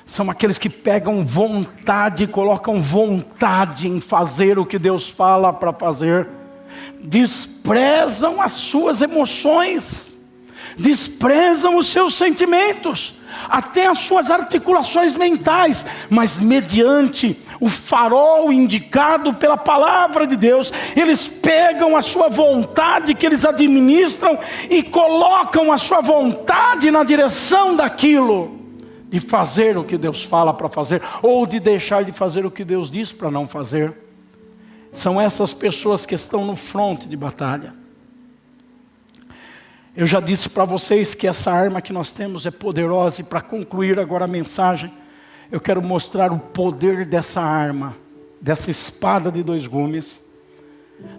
São aqueles que pegam vontade e colocam vontade em fazer o que Deus fala para fazer. Desprezam as suas emoções, desprezam os seus sentimentos, até as suas articulações mentais, mas mediante o farol indicado pela palavra de Deus, eles pegam a sua vontade que eles administram e colocam a sua vontade na direção daquilo, de fazer o que Deus fala para fazer, ou de deixar de fazer o que Deus diz para não fazer. São essas pessoas que estão no fronte de batalha. Eu já disse para vocês que essa arma que nós temos é poderosa, e para concluir agora a mensagem, eu quero mostrar o poder dessa arma, dessa espada de dois gumes,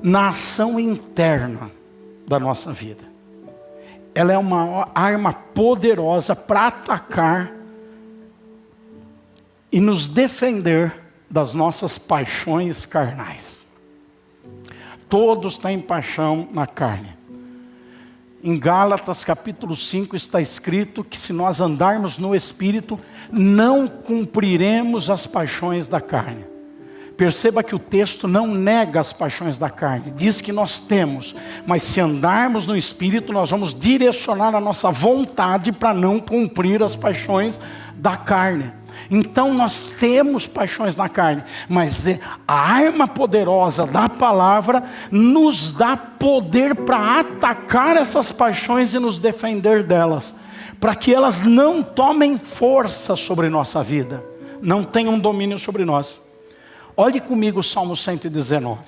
na ação interna da nossa vida. Ela é uma arma poderosa para atacar e nos defender das nossas paixões carnais. Todos têm paixão na carne. Em Gálatas capítulo 5 está escrito que se nós andarmos no Espírito, não cumpriremos as paixões da carne. Perceba que o texto não nega as paixões da carne, diz que nós temos, mas se andarmos no Espírito, nós vamos direcionar a nossa vontade para não cumprir as paixões da carne. Então nós temos paixões na carne, mas a arma poderosa da palavra nos dá poder para atacar essas paixões e nos defender delas, para que elas não tomem força sobre nossa vida, não tenham domínio sobre nós. Olhe comigo o Salmo 119,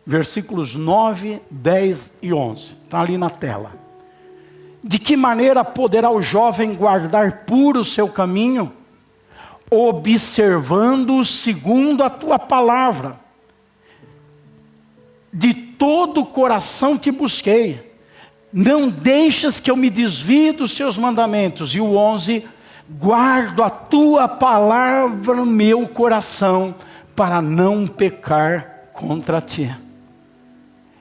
versículos 9, 10 e 11, está ali na tela. De que maneira poderá o jovem guardar puro o seu caminho? Observando-o segundo a tua palavra. De todo o coração te busquei, não deixas que eu me desvie dos seus mandamentos. E o 11, guardo a tua palavra no meu coração, para não pecar contra ti.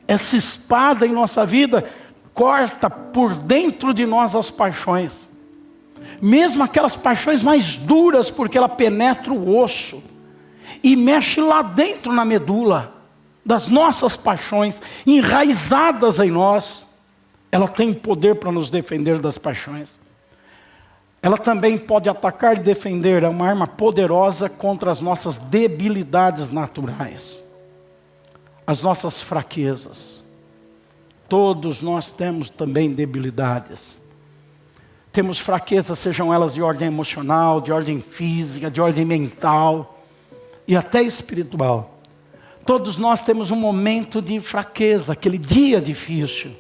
Essa espada em nossa vida corta por dentro de nós as paixões, mesmo aquelas paixões mais duras, porque ela penetra o osso e mexe lá dentro na medula das nossas paixões, enraizadas em nós. Ela tem poder para nos defender das paixões. Ela também pode atacar e defender, é uma arma poderosa contra as nossas debilidades naturais, as nossas fraquezas. Todos nós temos também debilidades. Temos fraquezas, sejam elas de ordem emocional, de ordem física, de ordem mental e até espiritual. Todos nós temos um momento de fraqueza, aquele dia difícil.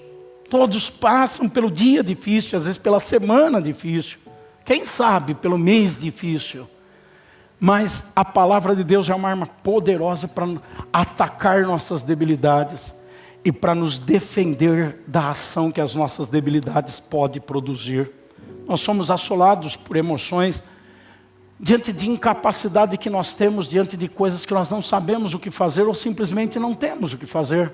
Todos passam pelo dia difícil, às vezes pela semana difícil. Quem sabe pelo mês difícil. Mas a palavra de Deus é uma arma poderosa para atacar nossas debilidades e para nos defender da ação que as nossas debilidades podem produzir. Nós somos assolados por emoções, diante de incapacidade que nós temos, diante de coisas que nós não sabemos o que fazer ou simplesmente não temos o que fazer.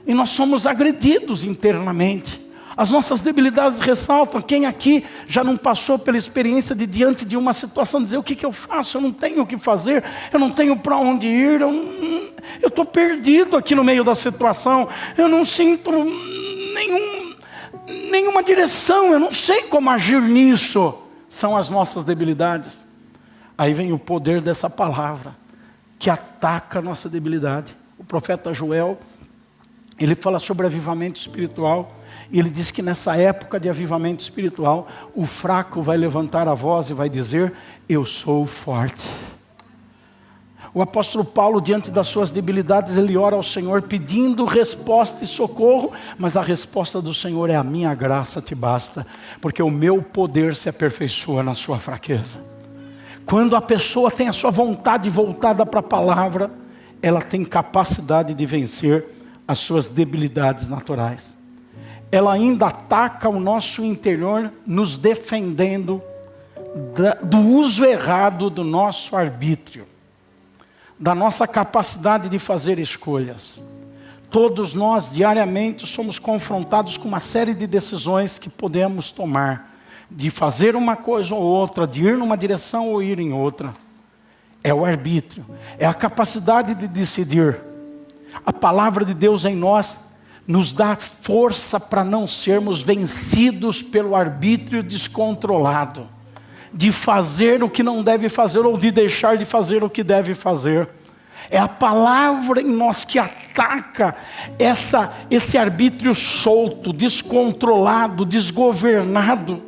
E nós somos agredidos internamente. As nossas debilidades ressaltam. Quem aqui já não passou pela experiência de diante de uma situação dizer: o que eu faço? Eu não tenho o que fazer, eu não tenho para onde ir, eu estou perdido aqui no meio da situação, eu não sinto nenhuma direção, eu não sei como agir nisso. São as nossas debilidades. Aí vem o poder dessa palavra, que ataca a nossa debilidade. O profeta Joel, ele fala sobre avivamento espiritual, E ele diz que nessa época de avivamento espiritual, o fraco vai levantar a voz e vai dizer: eu sou forte. O apóstolo Paulo, diante das suas debilidades, ele ora ao Senhor pedindo resposta e socorro, mas a resposta do Senhor é: a minha graça te basta, porque o meu poder se aperfeiçoa na sua fraqueza. Quando a pessoa tem a sua vontade voltada para a palavra, ela tem capacidade de vencer as suas debilidades naturais. Ela ainda ataca o nosso interior, nos defendendo do uso errado do nosso arbítrio, da nossa capacidade de fazer escolhas. Todos nós diariamente somos confrontados com uma série de decisões que podemos tomar, de fazer uma coisa ou outra, de ir numa direção ou ir em outra. É o arbítrio, é a capacidade de decidir. A palavra de Deus em nós nos dá força para não sermos vencidos pelo arbítrio descontrolado, de fazer o que não deve fazer ou de deixar de fazer o que deve fazer. É a palavra em nós que ataca esse arbítrio solto, descontrolado, desgovernado.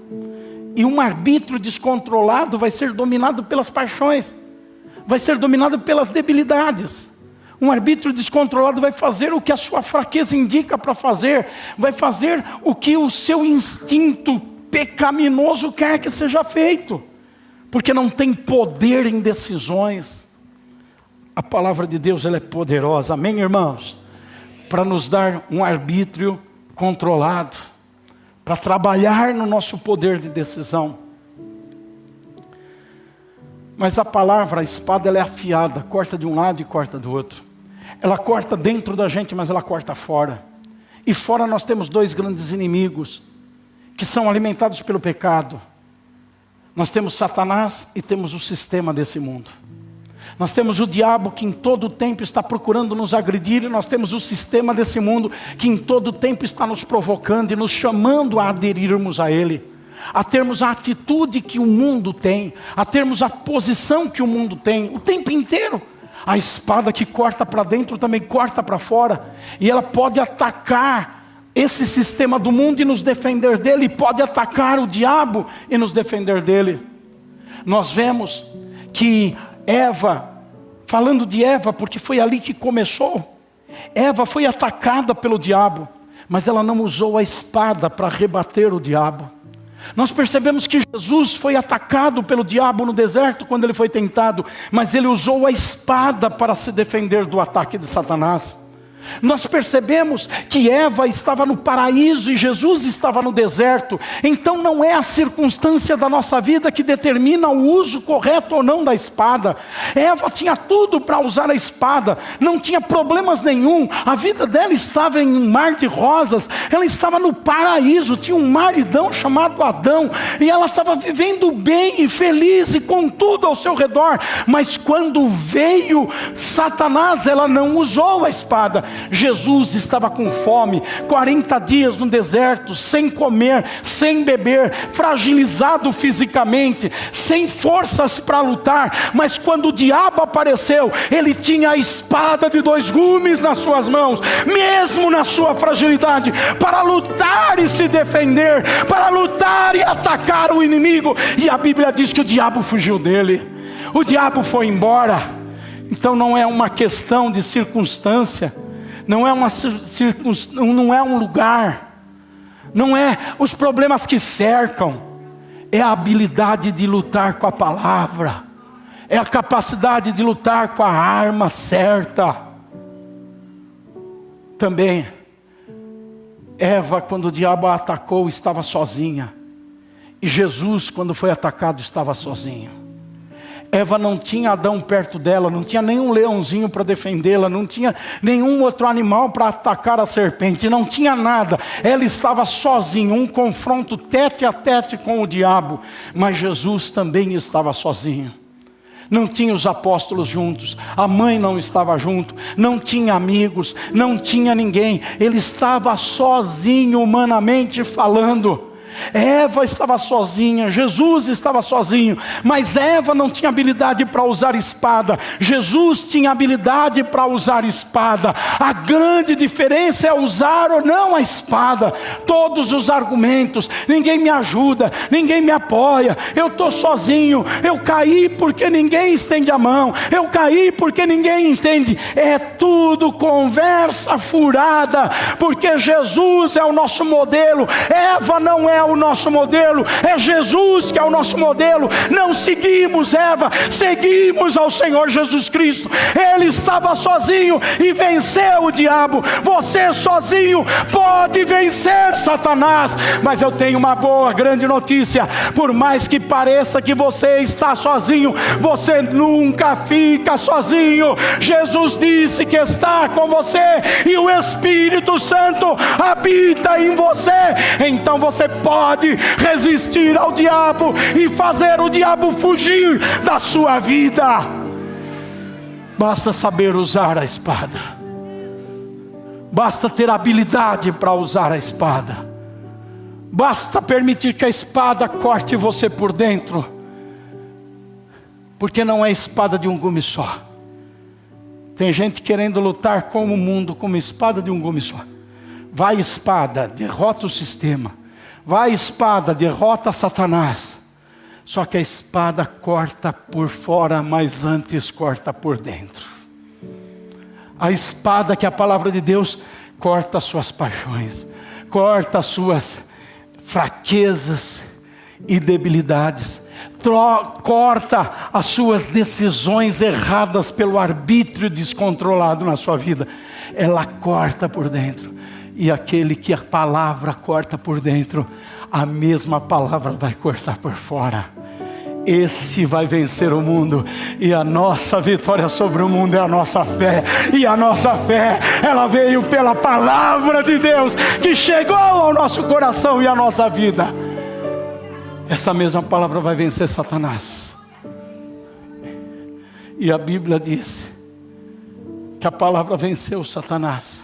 E um arbítrio descontrolado vai ser dominado pelas paixões, vai ser dominado pelas debilidades. Um arbítrio descontrolado vai fazer o que a sua fraqueza indica para fazer, vai fazer o que o seu instinto pecaminoso quer que seja feito, porque não tem poder em decisões. A palavra de Deus, ela é poderosa, amém, irmãos? Para nos dar um arbítrio controlado, para trabalhar no nosso poder de decisão. Mas a palavra, a espada, ela é afiada, corta de um lado e corta do outro. Ela corta dentro da gente, mas ela corta fora. E fora nós temos dois grandes inimigos, que são alimentados pelo pecado. Nós temos Satanás e temos o sistema desse mundo. Nós temos o diabo que em todo tempo está procurando nos agredir, e nós temos o sistema desse mundo que em todo tempo está nos provocando e nos chamando a aderirmos a ele, a termos a atitude que o mundo tem, a termos a posição que o mundo tem, o tempo inteiro. A espada que corta para dentro também corta para fora, e ela pode atacar esse sistema do mundo e nos defender dele, e pode atacar o diabo e nos defender dele. Nós vemos que Eva, falando de Eva, porque foi ali que começou, Eva foi atacada pelo diabo, mas ela não usou a espada para rebater o diabo. Nós percebemos que Jesus foi atacado pelo diabo no deserto quando ele foi tentado, mas ele usou a espada para se defender do ataque de Satanás. Nós percebemos que Eva estava no paraíso e Jesus estava no deserto. Então não é a circunstância da nossa vida que determina o uso correto ou não da espada. Eva tinha tudo para usar a espada, não tinha problemas nenhum. A vida dela estava em um mar de rosas, ela estava no paraíso, tinha um maridão chamado Adão, e ela estava vivendo bem e feliz e com tudo ao seu redor. Mas quando veio Satanás, ela não usou a espada. Jesus estava com fome, 40 dias no deserto, sem comer, sem beber, fragilizado fisicamente, sem forças para lutar. Mas quando o diabo apareceu, ele tinha a espada de 2 gumes nas suas mãos, mesmo na sua fragilidade, para lutar e se defender, para lutar e atacar o inimigo. E a Bíblia diz que o diabo fugiu dele, o diabo foi embora. Então não é uma questão de circunstância, não é não é um lugar, não é os problemas que cercam, é a habilidade de lutar com a palavra, é a capacidade de lutar com a arma certa. Também, Eva, quando o diabo a atacou, estava sozinha, e Jesus, quando foi atacado, estava sozinho. Eva não tinha Adão perto dela, não tinha nenhum leãozinho para defendê-la, não tinha nenhum outro animal para atacar a serpente, não tinha nada. Ela estava sozinha, um confronto tete a tete com o diabo. Mas Jesus também estava sozinho. Não tinha os apóstolos juntos, a mãe não estava junto, não tinha amigos, não tinha ninguém. Ele estava sozinho humanamente falando. Eva estava sozinha, Jesus estava sozinho, mas Eva não tinha habilidade para usar espada, Jesus tinha habilidade para usar espada. A grande diferença é usar ou não a espada. Todos os argumentos, ninguém me ajuda, ninguém me apoia, eu estou sozinho, eu caí porque ninguém estende a mão, eu caí porque ninguém entende, é tudo conversa furada, porque Jesus é o nosso modelo. Eva não é o nosso modelo, é Jesus que é o nosso modelo. Não seguimos Eva, seguimos ao Senhor Jesus Cristo. Ele estava sozinho e venceu o diabo. Você sozinho pode vencer Satanás, mas eu tenho uma boa, grande notícia: por mais que pareça que você está sozinho, você nunca fica sozinho. Jesus disse que está com você e o Espírito Santo habita em você. Então você pode resistir ao diabo e fazer o diabo fugir da sua vida. Basta saber usar a espada, basta ter habilidade para usar a espada, basta permitir que a espada corte você por dentro, porque não é espada de um gume só. Tem gente querendo lutar com o mundo com uma espada de um gume só. Vai espada, derrota o sistema. Vai espada, derrota Satanás. Só que a espada corta por fora, mas antes corta por dentro. A espada, que é a palavra de Deus, corta as suas paixões, corta as suas fraquezas e debilidades, corta as suas decisões erradas pelo arbítrio descontrolado na sua vida. Ela corta por dentro. E aquele que a palavra corta por dentro, a mesma palavra vai cortar por fora. Esse vai vencer o mundo. E a nossa vitória sobre o mundo é a nossa fé. E a nossa fé, ela veio pela palavra de Deus, que chegou ao nosso coração e à nossa vida. Essa mesma palavra vai vencer Satanás. E a Bíblia diz que a palavra venceu Satanás,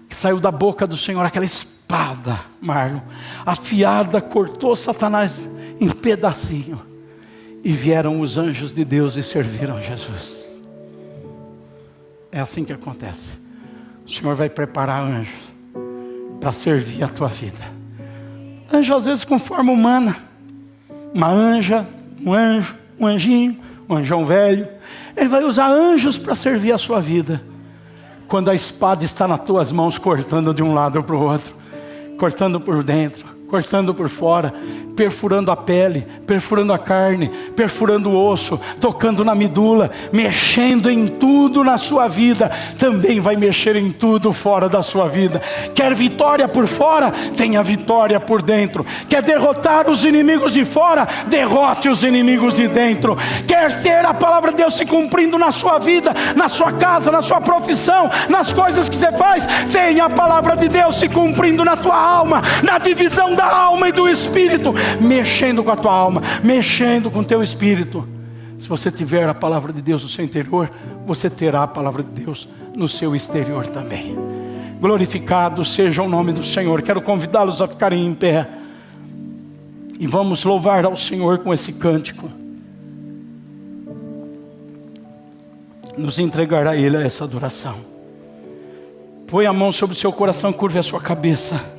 que saiu da boca do Senhor aquela espada, Marlon, afiada, cortou Satanás em pedacinho. E vieram os anjos de Deus e serviram Jesus. É assim que acontece. O Senhor vai preparar anjos para servir a tua vida. Anjo às vezes com forma humana. Uma anja, um anjo, um anjinho, um anjão velho. Ele vai usar anjos para servir a sua vida. Quando a espada está nas tuas mãos, cortando de um lado para o outro, cortando por dentro, cortando por fora, perfurando a pele, perfurando a carne, perfurando o osso, tocando na medula, mexendo em tudo na sua vida, também vai mexer em tudo fora da sua vida. Quer vitória por fora? Tenha vitória por dentro. Quer derrotar os inimigos de fora? Derrote os inimigos de dentro. Quer ter a palavra de Deus se cumprindo na sua vida, na sua casa, na sua profissão, nas coisas que você faz? Tenha a palavra de Deus se cumprindo na tua alma, na divisão da alma e do espírito, mexendo com a tua alma, mexendo com o teu espírito. Se você tiver a palavra de Deus no seu interior, você terá a palavra de Deus no seu exterior também. Glorificado seja o nome do Senhor. Quero convidá-los a ficarem em pé e vamos louvar ao Senhor com esse cântico. Nos entregar a Ele essa adoração. Põe a mão sobre o seu coração, curve a sua cabeça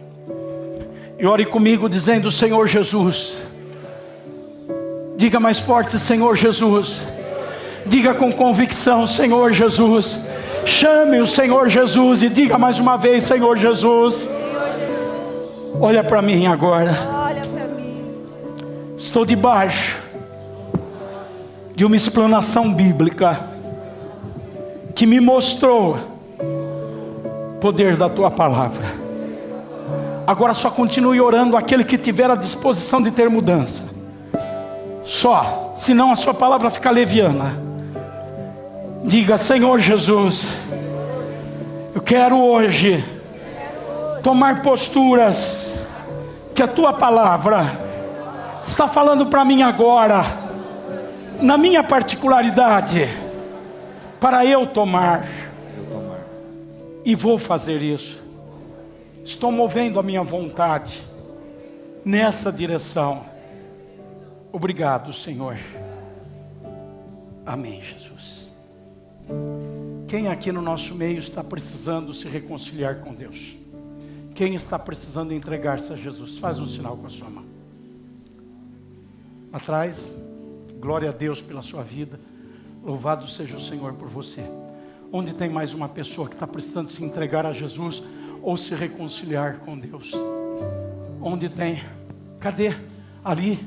e ore comigo dizendo: Senhor Jesus. Diga mais forte: Senhor Jesus. Diga com convicção: Senhor Jesus. Chame o Senhor Jesus e diga mais uma vez: Senhor Jesus. Olha para mim agora. Estou debaixo de uma explanação bíblica que me mostrou o poder da tua palavra. Agora só continue orando aquele que tiver a disposição de ter mudança. Só, senão a sua palavra fica leviana. Diga: Senhor Jesus, eu quero hoje tomar posturas que a tua palavra está falando para mim agora, na minha particularidade, para eu tomar. E vou fazer isso. Estou movendo a minha vontade nessa direção. Obrigado, Senhor. Amém, Jesus. Quem aqui no nosso meio está precisando se reconciliar com Deus? Quem está precisando entregar-se a Jesus? Faz um sinal com a sua mão. Atrás, glória a Deus pela sua vida. Louvado seja o Senhor por você. Onde tem mais uma pessoa que está precisando se entregar a Jesus ou se reconciliar com Deus? Onde tem? Cadê? Ali.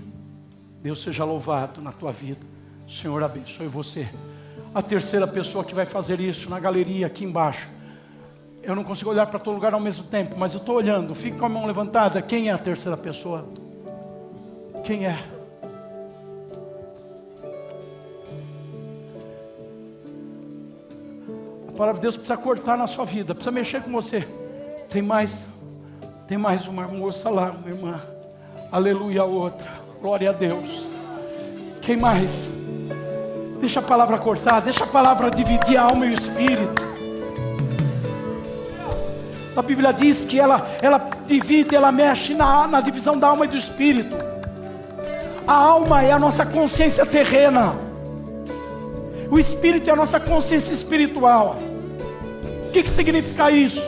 Deus seja louvado na tua vida. O Senhor abençoe você. A terceira pessoa que vai fazer isso na galeria aqui embaixo. Eu não consigo olhar para todo lugar ao mesmo tempo, mas eu estou olhando. Fique com a mão levantada. Quem é a terceira pessoa? Quem é? A palavra de Deus precisa cortar na sua vida, precisa mexer com você. Tem mais uma moça lá, uma irmã. Aleluia, outra. Glória a Deus. Quem mais? Deixa a palavra cortar, deixa a palavra dividir a alma e o espírito. A Bíblia diz que ela divide, ela mexe na divisão da alma e do espírito. A alma é a nossa consciência terrena. O espírito é a nossa consciência espiritual. O que significa isso?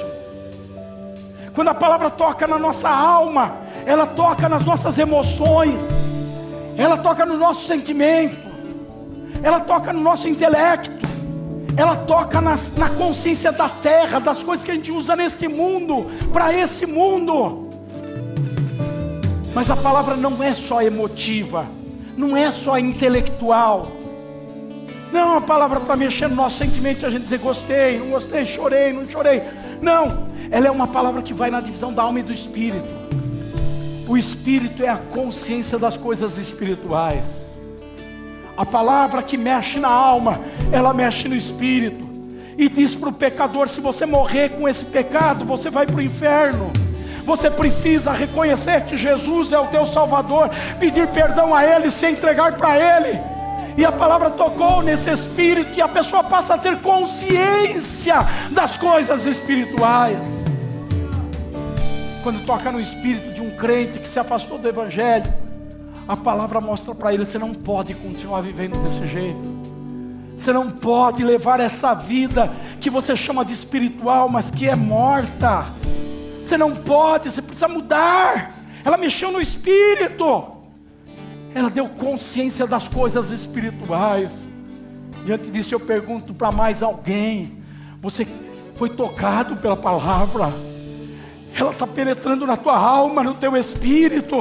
Quando a palavra toca na nossa alma, ela toca nas nossas emoções, ela toca no nosso sentimento, ela toca no nosso intelecto, ela toca na consciência da terra, das coisas que a gente usa neste mundo, para esse mundo. Mas a palavra não é só emotiva, não é só intelectual. Não, a palavra para mexer no nosso sentimento, a gente dizer gostei, não gostei, chorei, não chorei. Não, ela é uma palavra que vai na divisão da alma e do espírito. O espírito é a consciência das coisas espirituais. A palavra que mexe na alma, ela mexe no espírito. E diz para o pecador, se você morrer com esse pecado, você vai para o inferno. Você precisa reconhecer que Jesus é o teu Salvador, pedir perdão a Ele, se entregar para Ele. E a palavra tocou nesse espírito, e a pessoa passa a ter consciência das coisas espirituais. Quando toca no espírito de um crente que se afastou do Evangelho, a palavra mostra para ele, você não pode continuar vivendo desse jeito. Você não pode levar essa vida que você chama de espiritual, mas que é morta. Você não pode, você precisa mudar. Ela mexeu no espírito. Ela deu consciência das coisas espirituais. Diante disso eu pergunto para mais alguém: você foi tocado pela palavra? Ela está penetrando na tua alma, no teu espírito.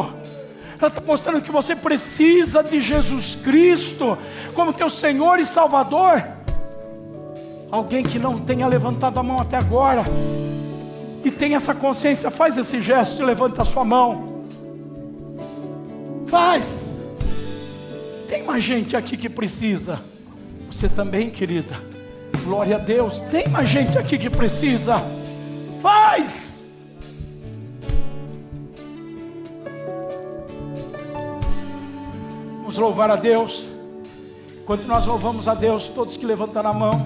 Ela está mostrando que você precisa de Jesus Cristo como teu Senhor e Salvador. Alguém que não tenha levantado a mão até agora e tem essa consciência, faz esse gesto e levanta a sua mão. Faz. Tem mais gente aqui que precisa. Você também, querida. Glória a Deus. Tem mais gente aqui que precisa. Faz. Vamos louvar a Deus. Enquanto nós louvamos a Deus, todos que levantaram a mão.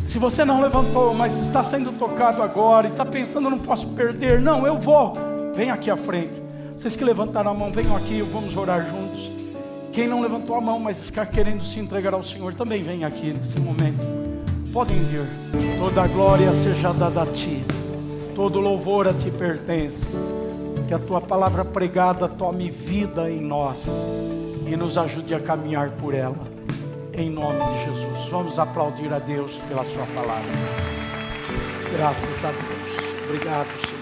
Se você não levantou, mas está sendo tocado agora e está pensando, não posso perder. Não, eu vou. Vem aqui à frente. Vocês que levantaram a mão, venham aqui, vamos orar juntos. Quem não levantou a mão, mas está querendo se entregar ao Senhor, também vem aqui nesse momento. Podem vir. Toda a glória seja dada a Ti. Todo louvor a Ti pertence. Que a Tua palavra pregada tome vida em nós e nos ajude a caminhar por ela. Em nome de Jesus. Vamos aplaudir a Deus pela Sua palavra. Graças a Deus. Obrigado, Senhor.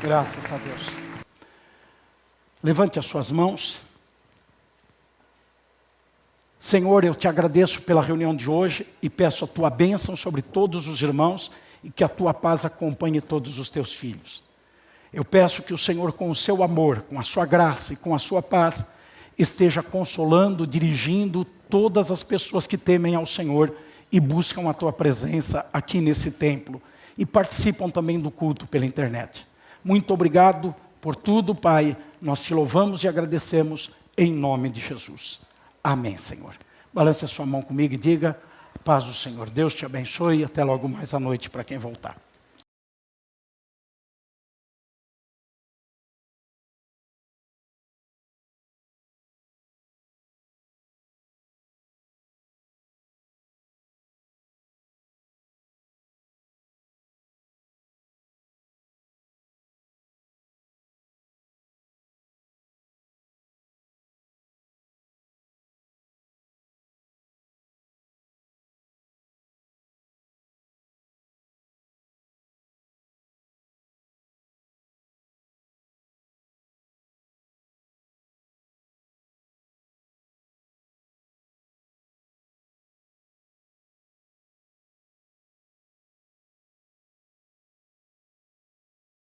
Graças a Deus. Levante as suas mãos. Senhor, eu te agradeço pela reunião de hoje e peço a tua bênção sobre todos os irmãos e que a tua paz acompanhe todos os teus filhos. Eu peço que o Senhor, com o seu amor, com a sua graça e com a sua paz, esteja consolando, dirigindo todas as pessoas que temem ao Senhor e buscam a tua presença aqui nesse templo e participam também do culto pela internet. Muito obrigado por tudo, Pai. Nós te louvamos e agradecemos em nome de Jesus. Amém, Senhor. Balance a sua mão comigo e diga: Paz do Senhor. Deus te abençoe e até logo mais à noite para quem voltar.